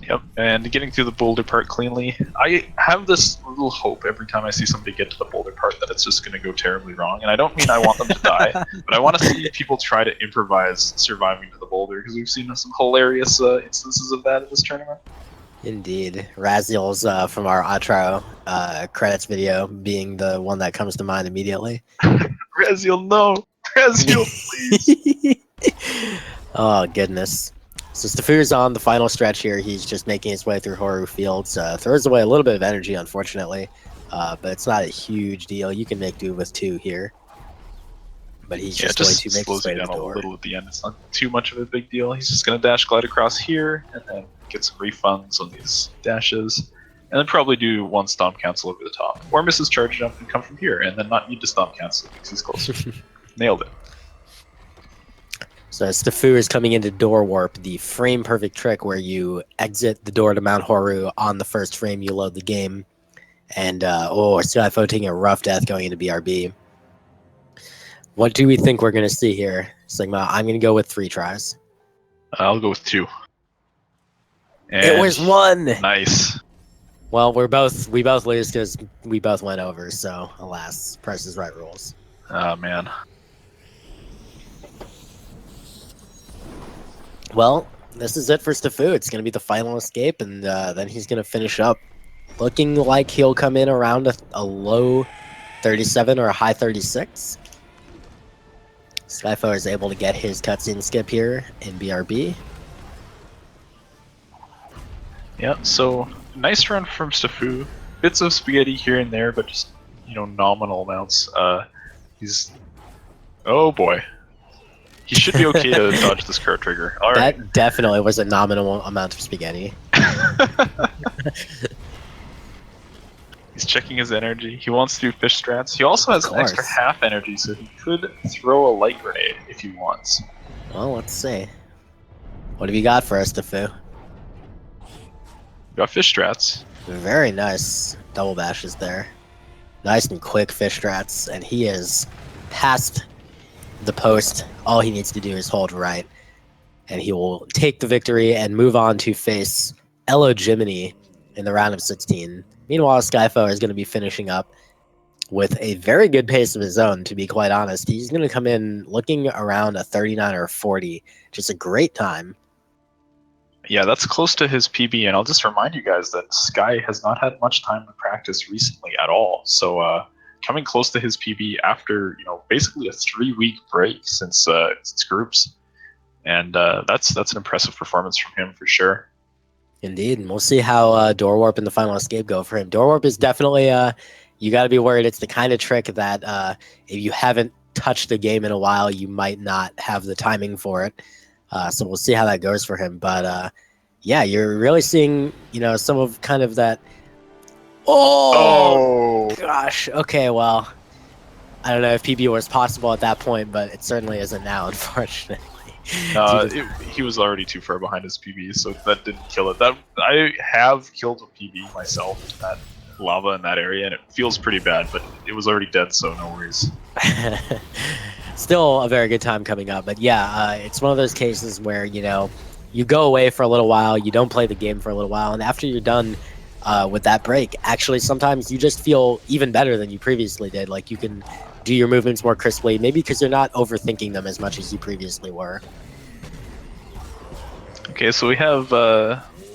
Yep, and getting through the boulder part cleanly. I have this little hope every time I see somebody get to the boulder part that it's just going to go terribly wrong. And I don't mean I want them to die, but I want to see people try to improvise surviving to the boulder, because we've seen some hilarious instances of that in this tournament. Indeed. Raziel's from our outro credits video being the one that comes to mind immediately. Raziel, no! Raziel, please! Oh, goodness. So StaFoo's on the final stretch here. He's just making his way through Horu Fields. Throws away a little bit of energy, unfortunately. But it's not a huge deal. You can make do with two here. But he's just going to make his way to the door. A little at the end. It's not too much of a big deal. He's just going to dash glide across here and then get some refunds on these dashes. And then probably do one stomp cancel over the top. Or miss his charge jump and come from here and then not need to stomp cancel because he's closer. Nailed it. So StaFoo is coming into Door Warp, the frame perfect trick where you exit the door to Mount Horu on the first frame you load the game. And SkyFouxx taking a rough death going into BRB. What do we think we're going to see here, Sigma? I'm going to go with 3 tries. I'll go with 2. And it was 1! Nice. Well, we both lose because we both went over, so alas, Price is Right rules. Oh, man. Well, this is it for StaFoo. It's going to be the final escape, and then he's going to finish up. Looking like he'll come in around a low 37 or a high 36. SkyFouxx is able to get his cutscene skip here in BRB. Yeah, so nice run from StaFoo. Bits of spaghetti here and there, but just, nominal amounts. He's... Oh boy. He should be okay to dodge this card trigger. All right. That definitely was a nominal amount of spaghetti. He's checking his energy. He wants to do fish strats. He also has an extra half energy, so he could throw a light grenade if he wants. Well, let's see. What have you got for us, StaFoo? Got fish strats. Very nice. Double bashes there. Nice and quick fish strats, and he is past the post. All he needs to do is hold right, and he will take the victory and move on to face Elo Jiminy in the round of 16. Meanwhile, SkyFouxx is going to be finishing up with a very good pace of his own, to be quite honest. He's going to come in looking around a 39 or 40. Just a great time. Yeah, that's close to his PB, and I'll just remind you guys that Sky has not had much time to practice recently at all. So coming close to his PB after basically a 3-week break since groups, and that's an impressive performance from him for sure. Indeed, and we'll see how Door Warp and the Final Escape go for him. Door Warp is definitely you got to be worried. It's the kind of trick that if you haven't touched the game in a while, you might not have the timing for it. So we'll see how that goes for him. But yeah, you're really seeing some of kind of that. Oh gosh. Okay, well, I don't know if PB was possible at that point, but it certainly isn't now, unfortunately. He was already too far behind his PB, so that didn't kill it. That I have killed a PB myself in that lava in that area, and it feels pretty bad, but it was already dead, so no worries. Still a very good time coming up, but yeah, it's one of those cases where you go away for a little while, you don't play the game for a little while, and after you're done with that break, actually sometimes you just feel even better than you previously did. Like you can do your movements more crisply, maybe because you're not overthinking them as much as you previously were. Okay, so we have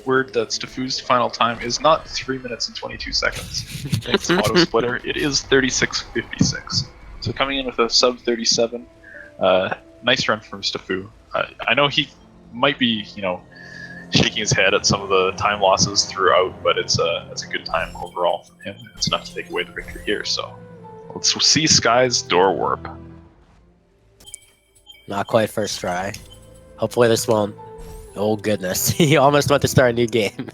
word that SkyFouxx's final time is not 3 minutes and 22 seconds. Thanks to Auto Splitter, it is 36:56. So coming in with a sub 37, nice run from SkyFouxx. I know he might be, shaking his head at some of the time losses throughout, but it's a good time overall from him. It's enough to take away the victory here. So let's see Sky's Door Warp. Not quite first try. Hopefully this won't. Oh goodness, he almost went to start a new game.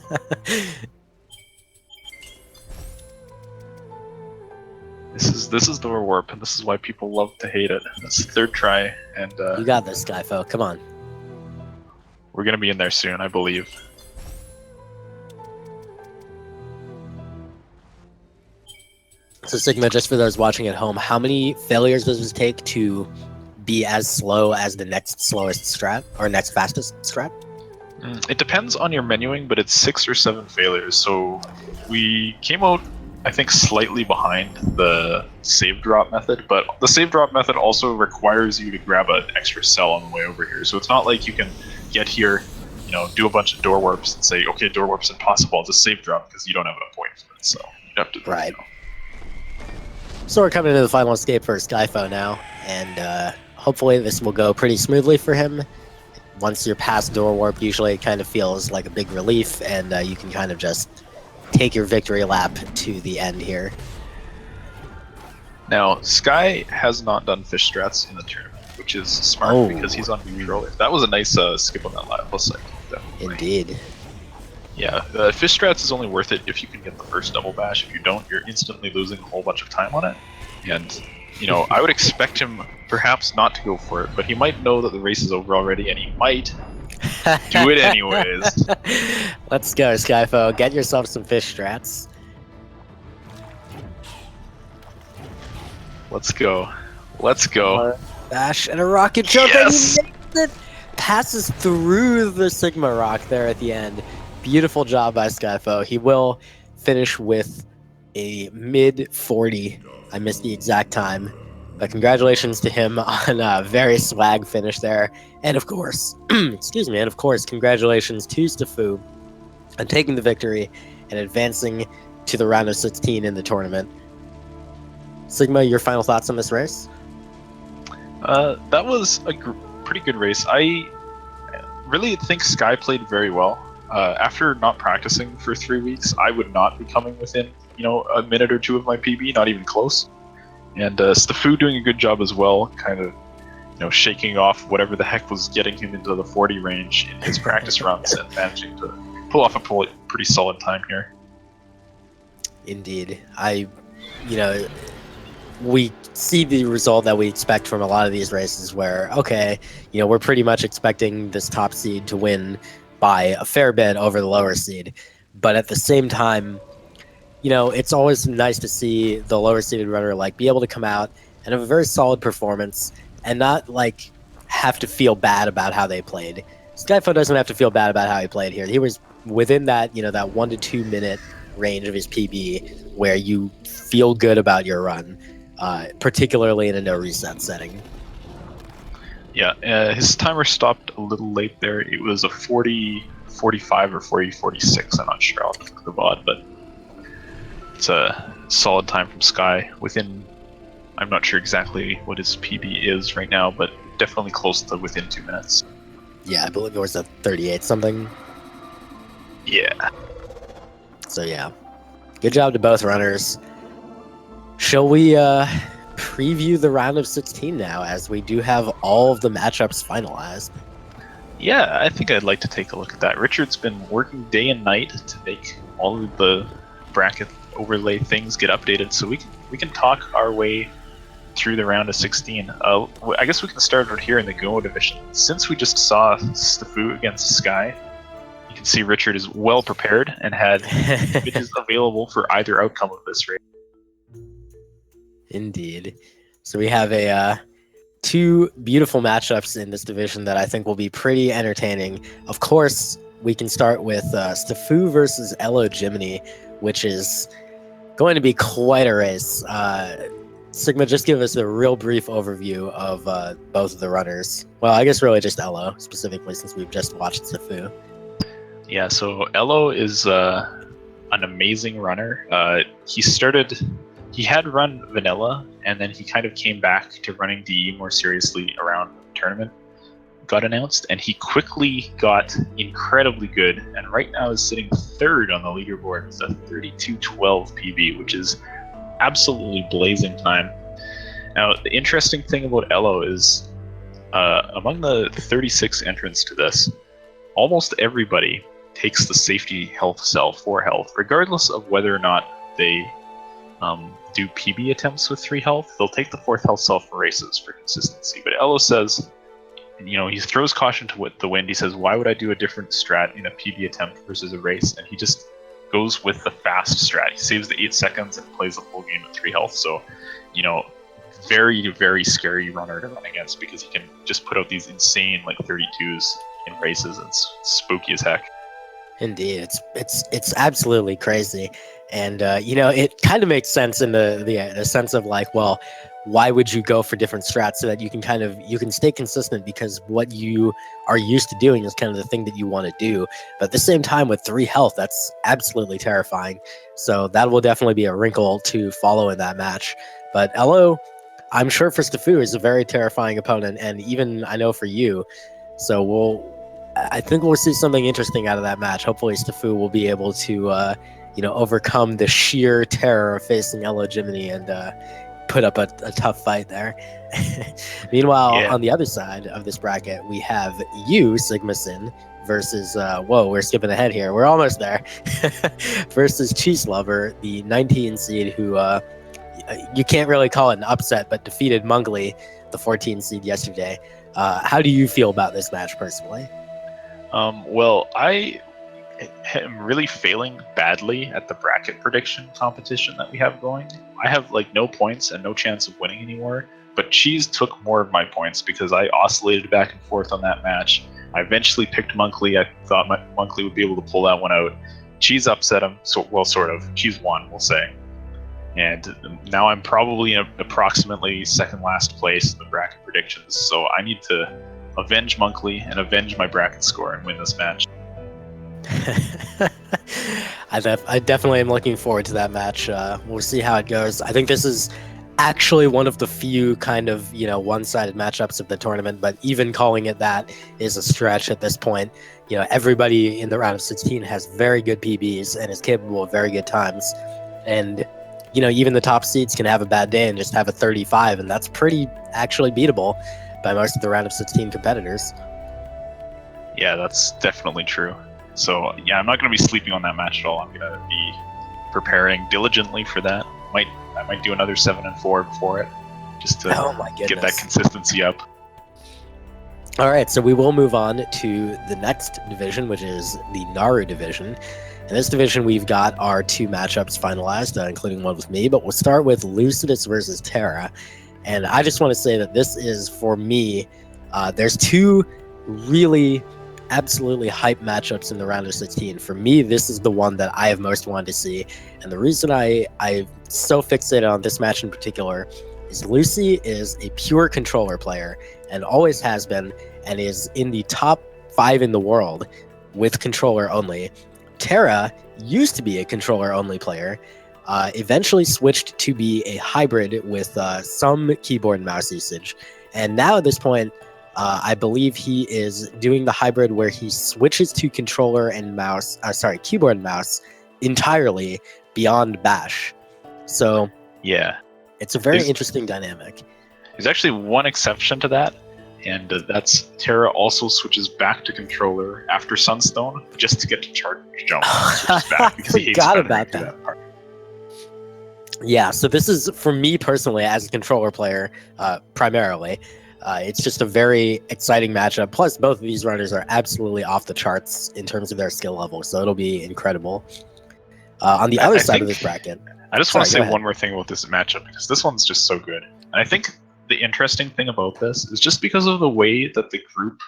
This is Door Warp, and this is why people love to hate it. That's the third try, and you got this, SkyFouxx. Come on. We're gonna be in there soon, I believe. So Sigma, just for those watching at home, how many failures does it take to be as slow as the next slowest strat or next fastest strat? It depends on your menuing, but it's 6 or 7 failures. So we came out, I think, slightly behind the save drop method, but the save drop method also requires you to grab an extra cell on the way over here. So it's not like you can get here, do a bunch of door warps and say, okay, door warp's impossible, just save drop, because you don't have enough points for it. So you have to. Right. So we're coming into the final escape for SkyFouxx now, and hopefully this will go pretty smoothly for him. Once you're past door warp, usually it kind of feels like a big relief, and you can kind of just take your victory lap to the end here. Now, Sky has not done fish strats in the tournament, which is smart because he's on neutral. That was a nice skip on that last cycle. Definitely. Indeed. Yeah, fish strats is only worth it if you can get the first double bash. If you don't, you're instantly losing a whole bunch of time on it. And, I would expect him perhaps not to go for it, but he might know that the race is over already, and he might do it anyways. Let's go, SkyFouxx. Get yourself some fish strats. Let's go. Let's go. Bash and a rocket jump, yes! and he makes it. Passes through the Sigma rock there at the end. Beautiful job by SkyFouxx. He will finish with a mid-40. I missed the exact time. But congratulations to him on a very swag finish there. And of course, excuse me, and of course, congratulations to SkyFouxx on taking the victory and advancing to the round of 16 in the tournament. Sigma, your final thoughts on this race? That was a pretty good race. I really think Sky played very well. After not practicing for 3 weeks, I would not be coming within, a minute or two of my PB, not even close. And SkyFouxx doing a good job as well, kind of, shaking off whatever the heck was getting him into the 40 range in his practice runs and managing to pull off a pretty solid time here. Indeed. We see the result that we expect from a lot of these races where, okay, we're pretty much expecting this top seed to win by a fair bit over the lower seed. But at the same time, it's always nice to see the lower seeded runner be able to come out and have a very solid performance and not have to feel bad about how they played. SkyFouxx doesn't have to feel bad about how he played here. He was within that, that 1 to 2 minute range of his PB where you feel good about your run, particularly in a no reset setting. Yeah, his timer stopped a little late there. It was a 40 40-45 or 40-46. I'm not sure. I'll look at the VOD, but it's a solid time from Sky. I'm not sure exactly what his PB is right now, but definitely close to within 2 minutes. Yeah, I believe it was a 38 something. Yeah. So yeah, good job to both runners. Shall we preview the round of 16 now, as we do have all of the matchups finalized? Yeah, I think I'd like to take a look at that. Richard's been working day and night to make all of the bracket overlay things get updated, so we can talk our way through the round of 16. I guess we can start right here in the Go division. Since we just saw SkyFouxx against Sky, you can see Richard is well prepared and had images available for either outcome of this race. Indeed. So we have two beautiful matchups in this division that I think will be pretty entertaining. Of course, we can start with SkyFouxx versus Elo Jiminy, which is going to be quite a race. Sigma, just give us a real brief overview of both of the runners. Well, I guess really just Elo, specifically, since we've just watched SkyFouxx. Yeah, so Elo is an amazing runner. He had run vanilla, and then he kind of came back to running DE more seriously around the tournament got announced, and he quickly got incredibly good, and right now is sitting third on the leaderboard with a 32:12 PB, which is absolutely blazing time. Now, the interesting thing about Elo is, among the 36 entrants to this, almost everybody takes the safety health cell for health, regardless of whether or not they do PB attempts with 3 health. They'll take the 4th health cell for races for consistency. But Elo says, he throws caution to the wind. He says, why would I do a different strat in a PB attempt versus a race? And he just goes with the fast strat. He saves the 8 seconds and plays the full game at 3 health. So, very, very scary runner to run against, because he can just put out these insane 32s in races. It's spooky as heck. Indeed, it's absolutely crazy, and it kind of makes sense in the sense of well, why would you go for different strats so that you can stay consistent, because what you are used to doing is kind of the thing that you want to do. But at the same time, with 3 health, that's absolutely terrifying. So that will definitely be a wrinkle to follow in that match. But Elo, I'm sure for SkyFouxx, is a very terrifying opponent, and even I know for you. So I think we'll see something interesting out of that match. Hopefully SkyFouxx will be able to overcome the sheer terror of facing Elo Jiminy and put up a tough fight there. Meanwhile, on the other side of this bracket, we have you, Sigma Sin, versus we're skipping ahead here, we're almost there, versus Cheese Lover, the 19 seed, who you can't really call it an upset, but defeated Mungley, the 14 seed, yesterday. How do you feel about this match personally? Well, I am really failing badly at the bracket prediction competition that we have going. I have no points and no chance of winning anymore, but Cheese took more of my points because I oscillated back and forth on that match. I eventually picked Munkley. I thought Munkley would be able to pull that one out. Cheese upset him, sort of. Cheese won, we'll say. And now I'm probably in approximately second last place in the bracket predictions, so I need to avenge Munkley and avenge my bracket score and win this match. I definitely am looking forward to that match. We'll see how it goes. I think this is actually one of the few kind of one-sided matchups of the tournament, but even calling it that is a stretch at this point. Everybody in the round of 16 has very good PBs and is capable of very good times, and even the top seeds can have a bad day and just have a 35, and that's pretty actually beatable by most of the round of 16 competitors. Yeah, that's definitely true. So yeah, I'm not going to be sleeping on that match at all. I'm going to be preparing diligently for that. I might do another 7-4 before it, just to get that consistency up. All right, so we will move on to the next division, which is the Naru division. In this division, we've got our 2 matchups finalized, including one with me, but we'll start with Lucidus versus Terra. And I just want to say that this is, for me, there's 2 really absolutely hype matchups in the round of 16. For me, this is the one that I have most wanted to see. And the reason I'm so fixated on this match in particular is Lucy is a pure controller player and always has been, and is in the top 5 in the world with controller only. Terra used to be a controller only player, eventually switched to be a hybrid with some keyboard and mouse usage. And now at this point, I believe he is doing the hybrid where he switches to controller and mouse, keyboard and mouse entirely beyond Bash. So yeah, it's a very interesting dynamic. There's actually one exception to that, and that's Terra also switches back to controller after Sunstone just to get to charge jump. I forgot about that. Yeah, so this is, for me personally, as a controller player, primarily, it's just a very exciting matchup. Plus, both of these runners are absolutely off the charts in terms of their skill level, so it'll be incredible. On the other side of this bracket... I just want to say one more thing about this matchup, because this one's just so good. And I think the interesting thing about this is just because of the way that the group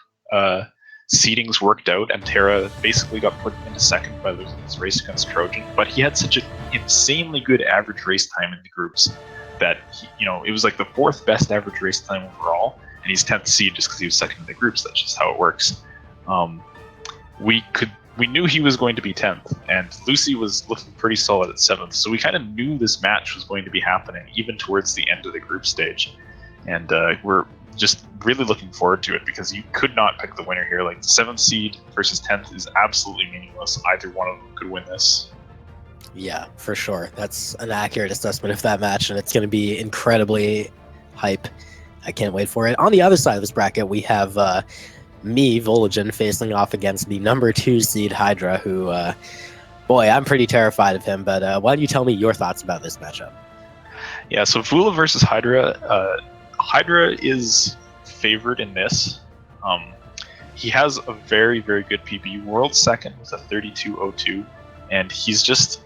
seedings worked out, and Terra basically got put into second by losing his race against Trojan, but he had such an insanely good average race time in the groups that it was like the 4th best average race time overall, and he's 10th seed just because he was second in the groups. That's just how it works. We knew he was going to be 10th, and Lucy was looking pretty solid at 7th, so we kind of knew this match was going to be happening even towards the end of the group stage. And we're just really looking forward to it, because you could not pick the winner here. Like, the 7th seed versus 10th is absolutely meaningless. Either one of them could win this. Yeah, for sure. That's an accurate assessment of that match, and it's going to be incredibly hype. I can't wait for it. On the other side of this bracket, we have me, Voligen, facing off against the number 2 seed Hydra, who, boy, I'm pretty terrified of him, but why don't you tell me your thoughts about this matchup? Yeah, so Vula versus Hydra. Hydra is favored in this. He has a very, very good PB. World second with a 32.02, and he's just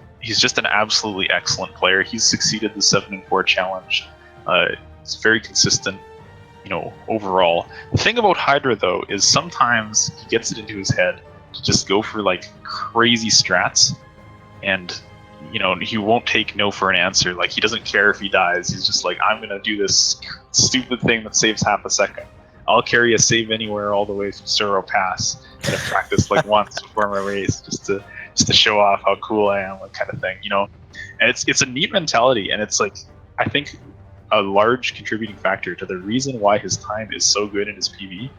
an absolutely excellent player. He's succeeded the 7-4 challenge. It's very consistent, overall. The thing about Hydra, though, is sometimes he gets it into his head to just go for like crazy strats, and he won't take no for an answer. Like, he doesn't care if he dies. He's just like, I'm gonna do this stupid thing that saves half a second. I'll carry a save anywhere all the way from Suro Pass. And I've practiced like once before my race just to show off how cool I am, like, kind of thing, And it's a neat mentality, and it's like, I think, a large contributing factor to the reason why his time is so good in his PB,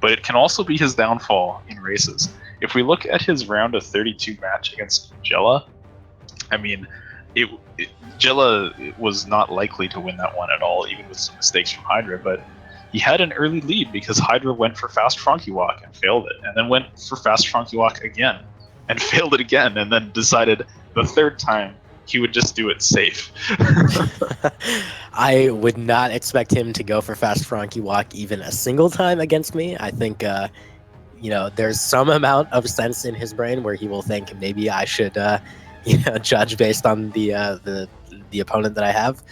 but it can also be his downfall in races. If we look at his round of 32 match against Jella, I mean, Jella was not likely to win that one at all, even with some mistakes from Hydra, but he had an early lead because Hydra went for fast Frankie Walk and failed it, and then went for fast Frankie Walk again and failed it again, and then decided the 3rd time he would just do it safe. I would not expect him to go for fast Frankie Walk even a single time against me. I think, there's some amount of sense in his brain where he will think maybe I should, judge based on the opponent that I have.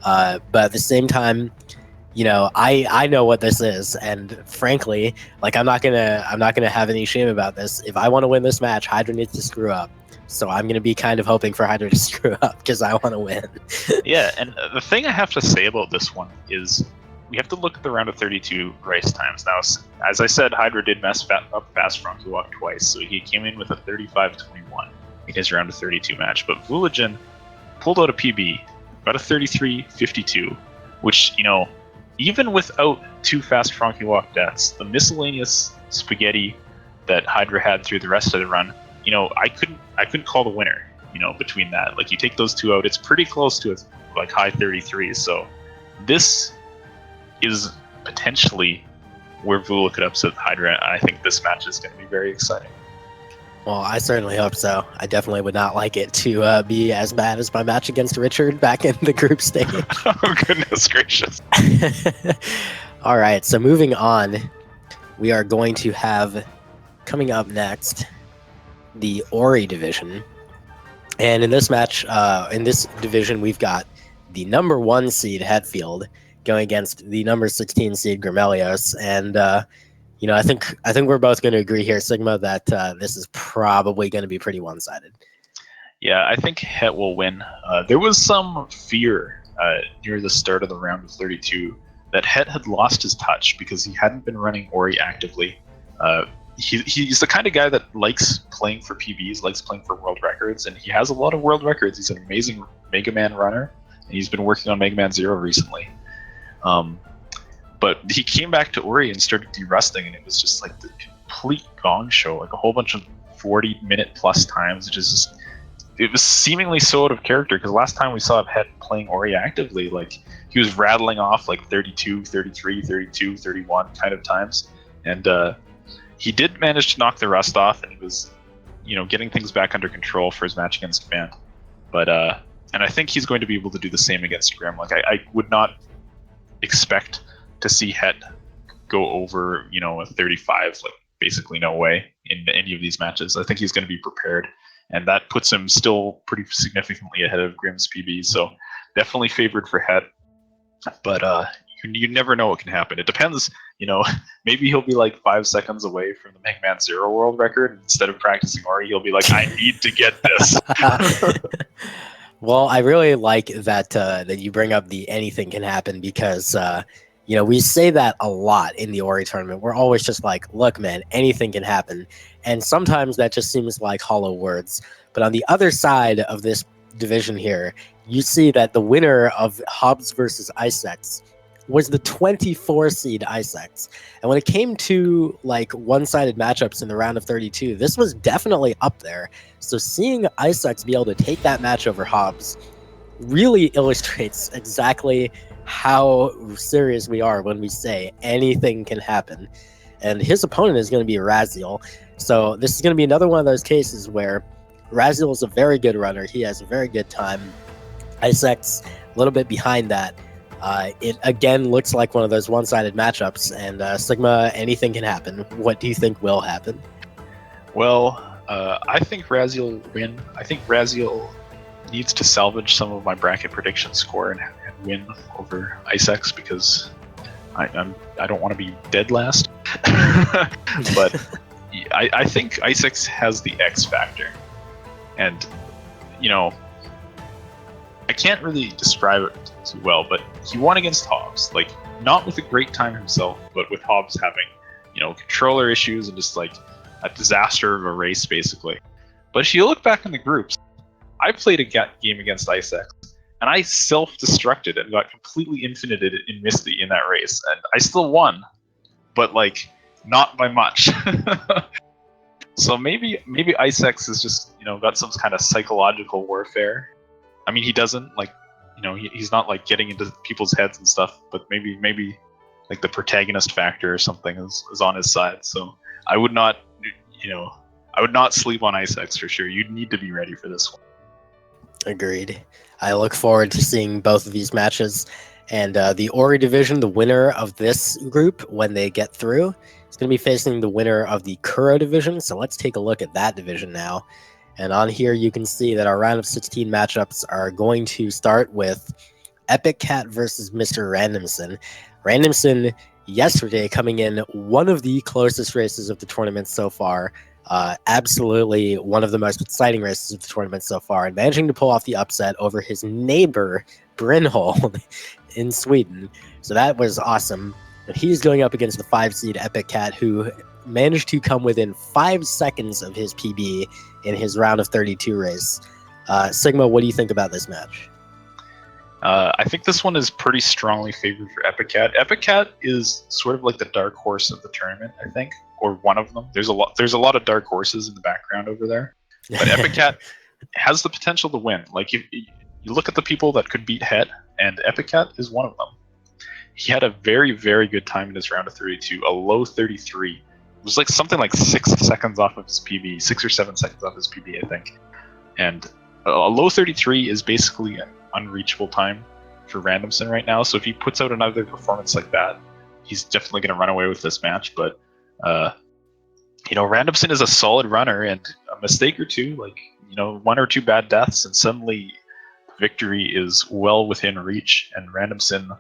But at the same time, I know what this is, and frankly, like, I'm not gonna have any shame about this. If I want to win this match, Hydra needs to screw up. So I'm going to be kind of hoping for Hydra to screw up because I want to win. Yeah, and the thing I have to say about this one is we have to look at the round of 32 race times. Now, as I said, Hydra did mess up fast Frankie Walk twice, so he came in with a 35.21 in his round of 32 match. But Vulagen pulled out a PB, got a 33.52, which, even without 2 fast Frankie Walk deaths, the miscellaneous spaghetti that Hydra had through the rest of the run, I couldn't call the winner, between that. Like, you take those 2 out, it's pretty close to like high 33s. So this is potentially where Vula could upset Hydra. I think this match is going to be very exciting. Well, I certainly hope so. I definitely would not like it to be as bad as my match against Richard back in the group stage. Oh, goodness gracious. All right, so moving on, we are going to have, coming up next, the Ori division. And in this match, in this division, we've got the number 1 seed Hetfield going against the number 16 seed Grimelios. And, I think we're both going to agree here, Sigma, that this is probably going to be pretty one-sided. Yeah, I think Het will win. There was some fear near the start of the round of 32 that Het had lost his touch because he hadn't been running Ori actively. he's the kind of guy that likes playing for PBs, likes playing for world records, and he has a lot of world records. He's an amazing Mega Man runner, and he's been working on Mega Man Zero recently. But he came back to Ori and started de-rusting, and it was just like the complete gong show, like a whole bunch of 40-minute plus times. It was seemingly so out of character, because last time we saw Het playing Ori actively, like he was rattling off like 32, 33, 32, 31 kind of times, and he did manage to knock the rust off, and he was, getting things back under control for his match against Command. But and I think he's going to be able to do the same against Grim. Like I would not expect to see Het go over, a 35, like basically no way in any of these matches. I think he's going to be prepared, and that puts him still pretty significantly ahead of Grim's PB. So definitely favored for Het, but you never know what can happen. It depends, maybe he'll be like 5 seconds away from the Mega Man Zero world record, and instead of practicing Ori, he'll be like, I need to get this. Well, I really like that you bring up the anything can happen, because we say that a lot in the Ori tournament. We're always just like, look, man, anything can happen. And sometimes that just seems like hollow words. But on the other side of this division here, you see that the winner of Hobbs versus IceX was the 24 seed IceX. And when it came to like one-sided matchups in the round of 32, this was definitely up there. So seeing IceX be able to take that match over Hobbs really illustrates exactly how serious we are when we say anything can happen. And his opponent is going to be Raziel. So this is going to be another one of those cases where Raziel is a very good runner. He has a very good time. IceX a little bit behind that. It again looks like one of those one-sided matchups, and Sigma, anything can happen. What do you think will happen? Well, I think Raziel will win. I think Raziel needs to salvage some of my bracket prediction score and win over IceX, because I don't want to be dead last. But I think IceX has the X factor, and I can't really describe it too well, but he won against Hobbs, like not with a great time himself, but with Hobbs having controller issues and just like a disaster of a race basically. But if you look back in the groups, I played a game against IceX, and I self-destructed and got completely infinited in Misty in that race, and I still won, but like not by much. So maybe IceX has just got some kind of psychological warfare. I mean, he doesn't like he's not like getting into people's heads and stuff, but maybe like the protagonist factor or something is on his side. So I would not sleep on IceX for sure. You'd need to be ready for this one. Agreed. I look forward to seeing both of these matches. And the Ori division, the winner of this group, when they get through, is going to be facing the winner of the Kuro division. So let's take a look at that division now. And on here, you can see that our round of 16 matchups are going to start with Epic Cat versus Mr. Randomson. Randomson, yesterday, coming in one of the closest races of the tournament so far. Absolutely one of the most exciting races of the tournament so far, and managing to pull off the upset over his neighbor, Brynholm, in Sweden. So that was awesome. But he's going up against the 5 seed Epic Cat, who managed to come within 5 seconds of his PB in his round of 32 race. Sigma, what do you think about this match? I think this one is pretty strongly favored for Epic Cat. Epic Cat is sort of like the dark horse of the tournament, I think, or one of them. There's a lot of dark horses in the background over there, but Epic Cat has the potential to win. Like you look at the people that could beat Het, and Epic Cat is one of them. He had a very, very good time in his round of 32, a low 33. It was like something like 6 seconds off of his PB, 6 or 7 seconds off his PB, I think. And a low 33 is basically an unreachable time for Randomson right now. So if he puts out another performance like that, he's definitely going to run away with this match. But Randomson is a solid runner, and a mistake or two, like 1 or 2 bad deaths, and suddenly victory is well within reach. And Randomson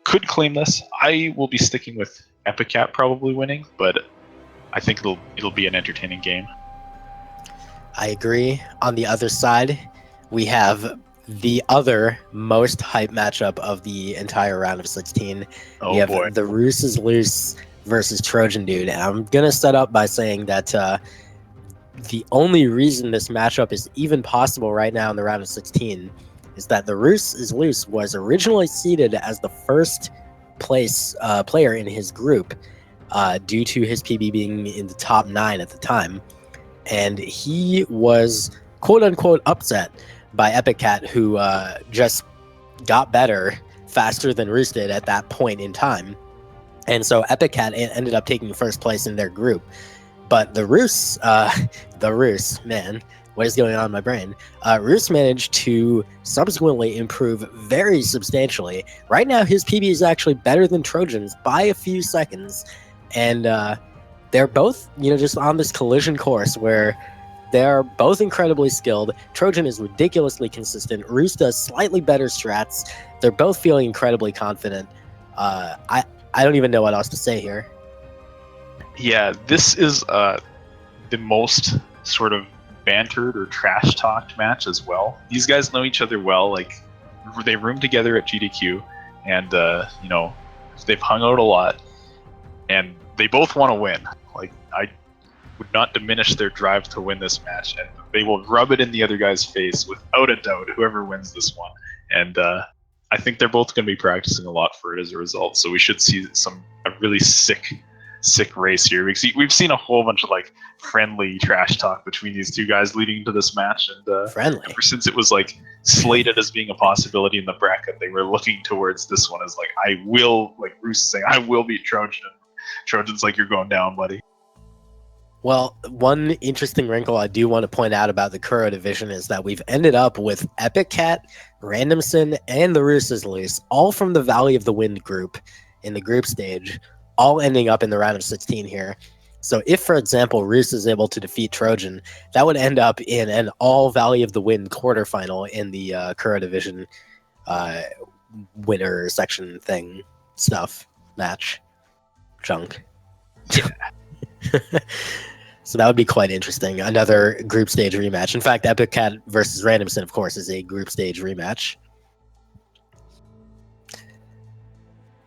could claim this. I will be sticking with Epic Cat probably winning, but I think it'll be an entertaining game. I agree. On the other side, we have the other most hype matchup of the entire round of 16. Oh, we have boy. the Roos is Loose versus Trojan Dude. And I'm going to set up by saying that the only reason this matchup is even possible right now in the round of 16 is that the Roos is Loose was originally seeded as the first place player in his group due to his PB being in the top 9 at the time. And he was quote-unquote upset by Epic Cat, who just got better faster than Roos did at that point in time. And so Epic Cat ended up taking first place in their group. But the Roos, man, what is going on in my brain? Roos managed to subsequently improve very substantially. Right now, his PB is actually better than Trojan's by a few seconds. And they're both, just on this collision course where they're both incredibly skilled. Trojan is ridiculously consistent. Roos does slightly better strats. They're both feeling incredibly confident. I don't even know what else to say here. Yeah, this is the most sort of bantered or trash talked match as well. These guys know each other well. Like, they room together at GDQ, and they've hung out a lot, and they both want to win. Like, I would not diminish their drive to win this match, and they will rub it in the other guy's face without a doubt, whoever wins this one. And I think they're both going to be practicing a lot for it as a result. So we should see a really sick race here. We've seen a whole bunch of like friendly trash talk between these two guys leading into this match, and friendly ever since it was like slated as being a possibility in the bracket, they were looking towards this one as like, I will, like Bruce saying, I will beat Trojan. And Trojan's like, you're going down, buddy. Well, one interesting wrinkle I do want to point out about the Kuro division is that we've ended up with Epic Cat, Randomson, and the Roos is Loose, all from the Valley of the Wind group in the group stage, all ending up in the round of 16 here. So if, for example, Roos is able to defeat Trojan, that would end up in an all Valley of the Wind quarterfinal in the Kuro division winner section thing stuff match chunk. Yeah. So that would be quite interesting. Another group stage rematch. In fact, Epic Cat versus Randomson, of course, is a group stage rematch.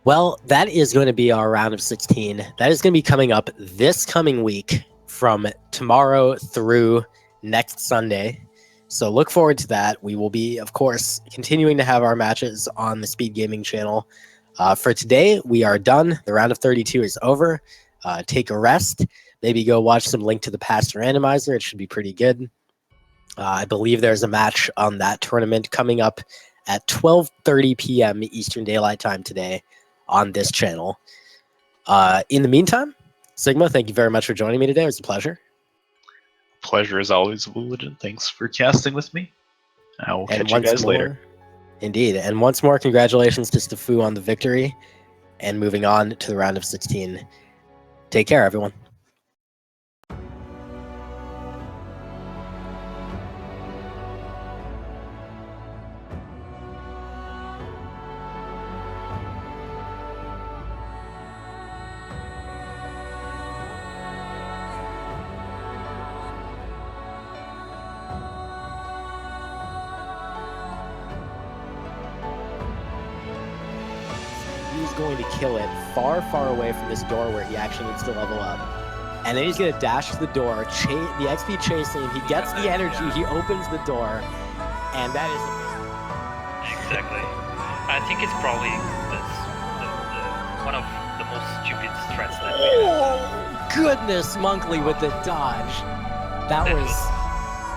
Well, that is going to be our round of 16. That is going to be coming up this coming week from tomorrow through next Sunday. So look forward to that. We will be, of course, continuing to have our matches on the Speed Gaming channel. For today, we are done. The round of 32 is over. Take a rest. Maybe go watch some Link to the Past Randomizer. It should be pretty good. I believe there's a match on that tournament coming up at 12:30 p.m. Eastern Daylight Time today on this channel. In the meantime, Sigma, thank you very much for joining me today. It was a pleasure. Pleasure as always, Woolidgen. Thanks for casting with me. I will catch you guys later. Indeed. And once more, congratulations to SkyFouxx on the victory and moving on to the round of 16. Take care, everyone. Going to kill it far away from this door where he actually needs to level up, and then he's going to dash to the door, the XP chasing him, he gets the energy, he opens the door, and that is exactly. I think it's probably the one of the most stupid strats that we have. Goodness, Monkley with the dodge. That was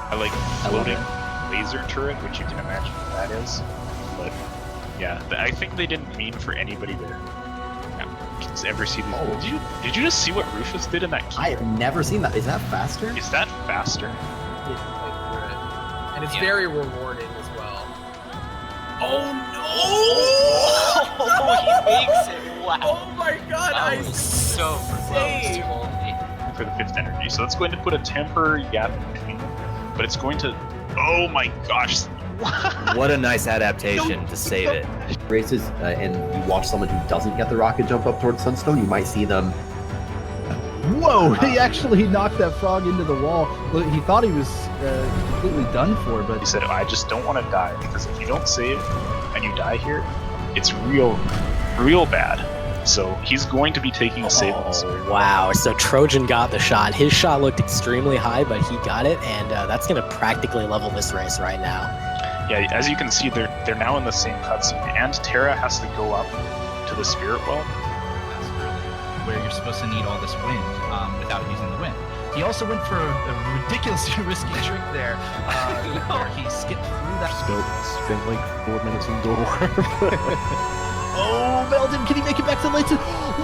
I like floating laser turret, which you can imagine what that is, but yeah, I think they didn't mean for anybody to ever see these. Oh. Did you just see what Rufus did in that key? I have never seen that. Is that faster? Is that faster? And it's very rewarding as well. Oh no! Oh, he makes it! Wow! Oh my god! That was so close to only. For the 5th energy, so it's going to put a temporary gap in between them, but it's going to. Oh my gosh! What a nice adaptation to save it. Races, and you watch someone who doesn't get the rocket jump up towards Sunstone, you might see them. Whoa! He actually knocked that frog into the wall. He thought he was completely done for, but he said, "I just don't want to die, because if you don't save and you die here, it's real bad." So he's going to be taking a save on this. Oh, wow. So Trojan got the shot. His shot looked extremely high, but he got it, and that's going to practically level this race right now. Yeah, as you can see, they're now in the same cutscene, and Terra has to go up to the Spirit Well. That's really where you're supposed to need all this wind without using the wind. He also went for a ridiculously risky trick there, where he skipped through that. Spent like 4 minutes in door warp. Oh, Meldon, can he make it back to the lane two?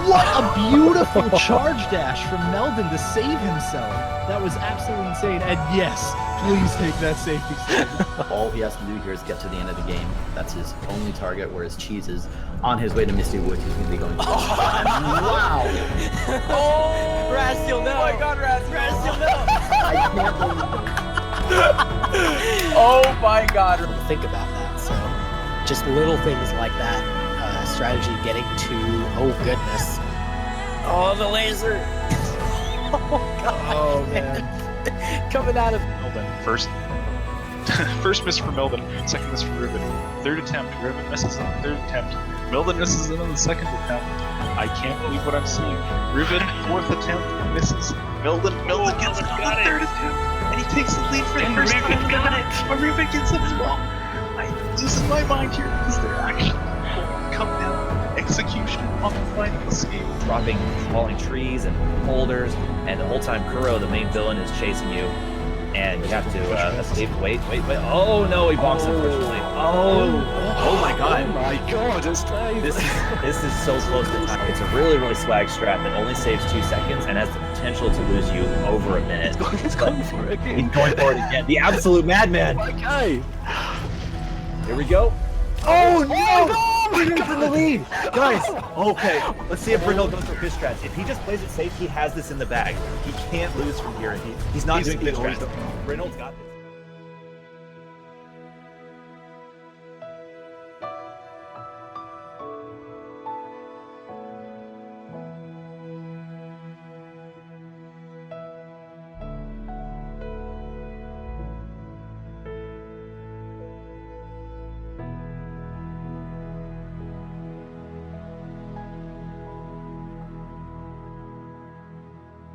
What a beautiful charge dash from Meldon to save himself. That was absolutely insane. And yes, please take that safety step. All he has to do here is get to the end of the game. That's his only target, whereas Cheese is on his way to Misty Woods. He's going to be going. Wow! Oh, Rastiel, no! Oh my God, Rastiel, no! I can't believe it. Oh my God. Think about that. So, just little things like that. Strategy getting to, oh goodness. Oh, the laser. Oh, God. Oh, man. Coming out of Melvin, first miss for Melvin, second miss for Ruben. Third attempt, Ruben misses on the third attempt. Melvin misses it on the second attempt. I can't believe what I'm seeing. Ruben, fourth attempt, misses. Melvin gets it on the third attempt, and he takes the lead for the first time. Got it. But Ruben gets it as well. I'm losing my mind here because they're actually come down execution on the final escape. Dropping falling trees and boulders, and the whole time Kuro, the main villain, is chasing you, and you have to escape. Wait. Oh no, he bonks unfortunately. Oh my God. Oh my God, it's tight. This is so close to time. It's a really swag strat that only saves 2 seconds and has the potential to lose you over a minute. He's going for it again. He's going for it again. The absolute madman. Okay. Here we go. Oh no! Brindle's in the lead! Guys, okay, let's see if Brindle goes for fish strats. If he just plays it safe, he has this in the bag. He can't lose from here. He's not doing fish strats. Brindle's got this.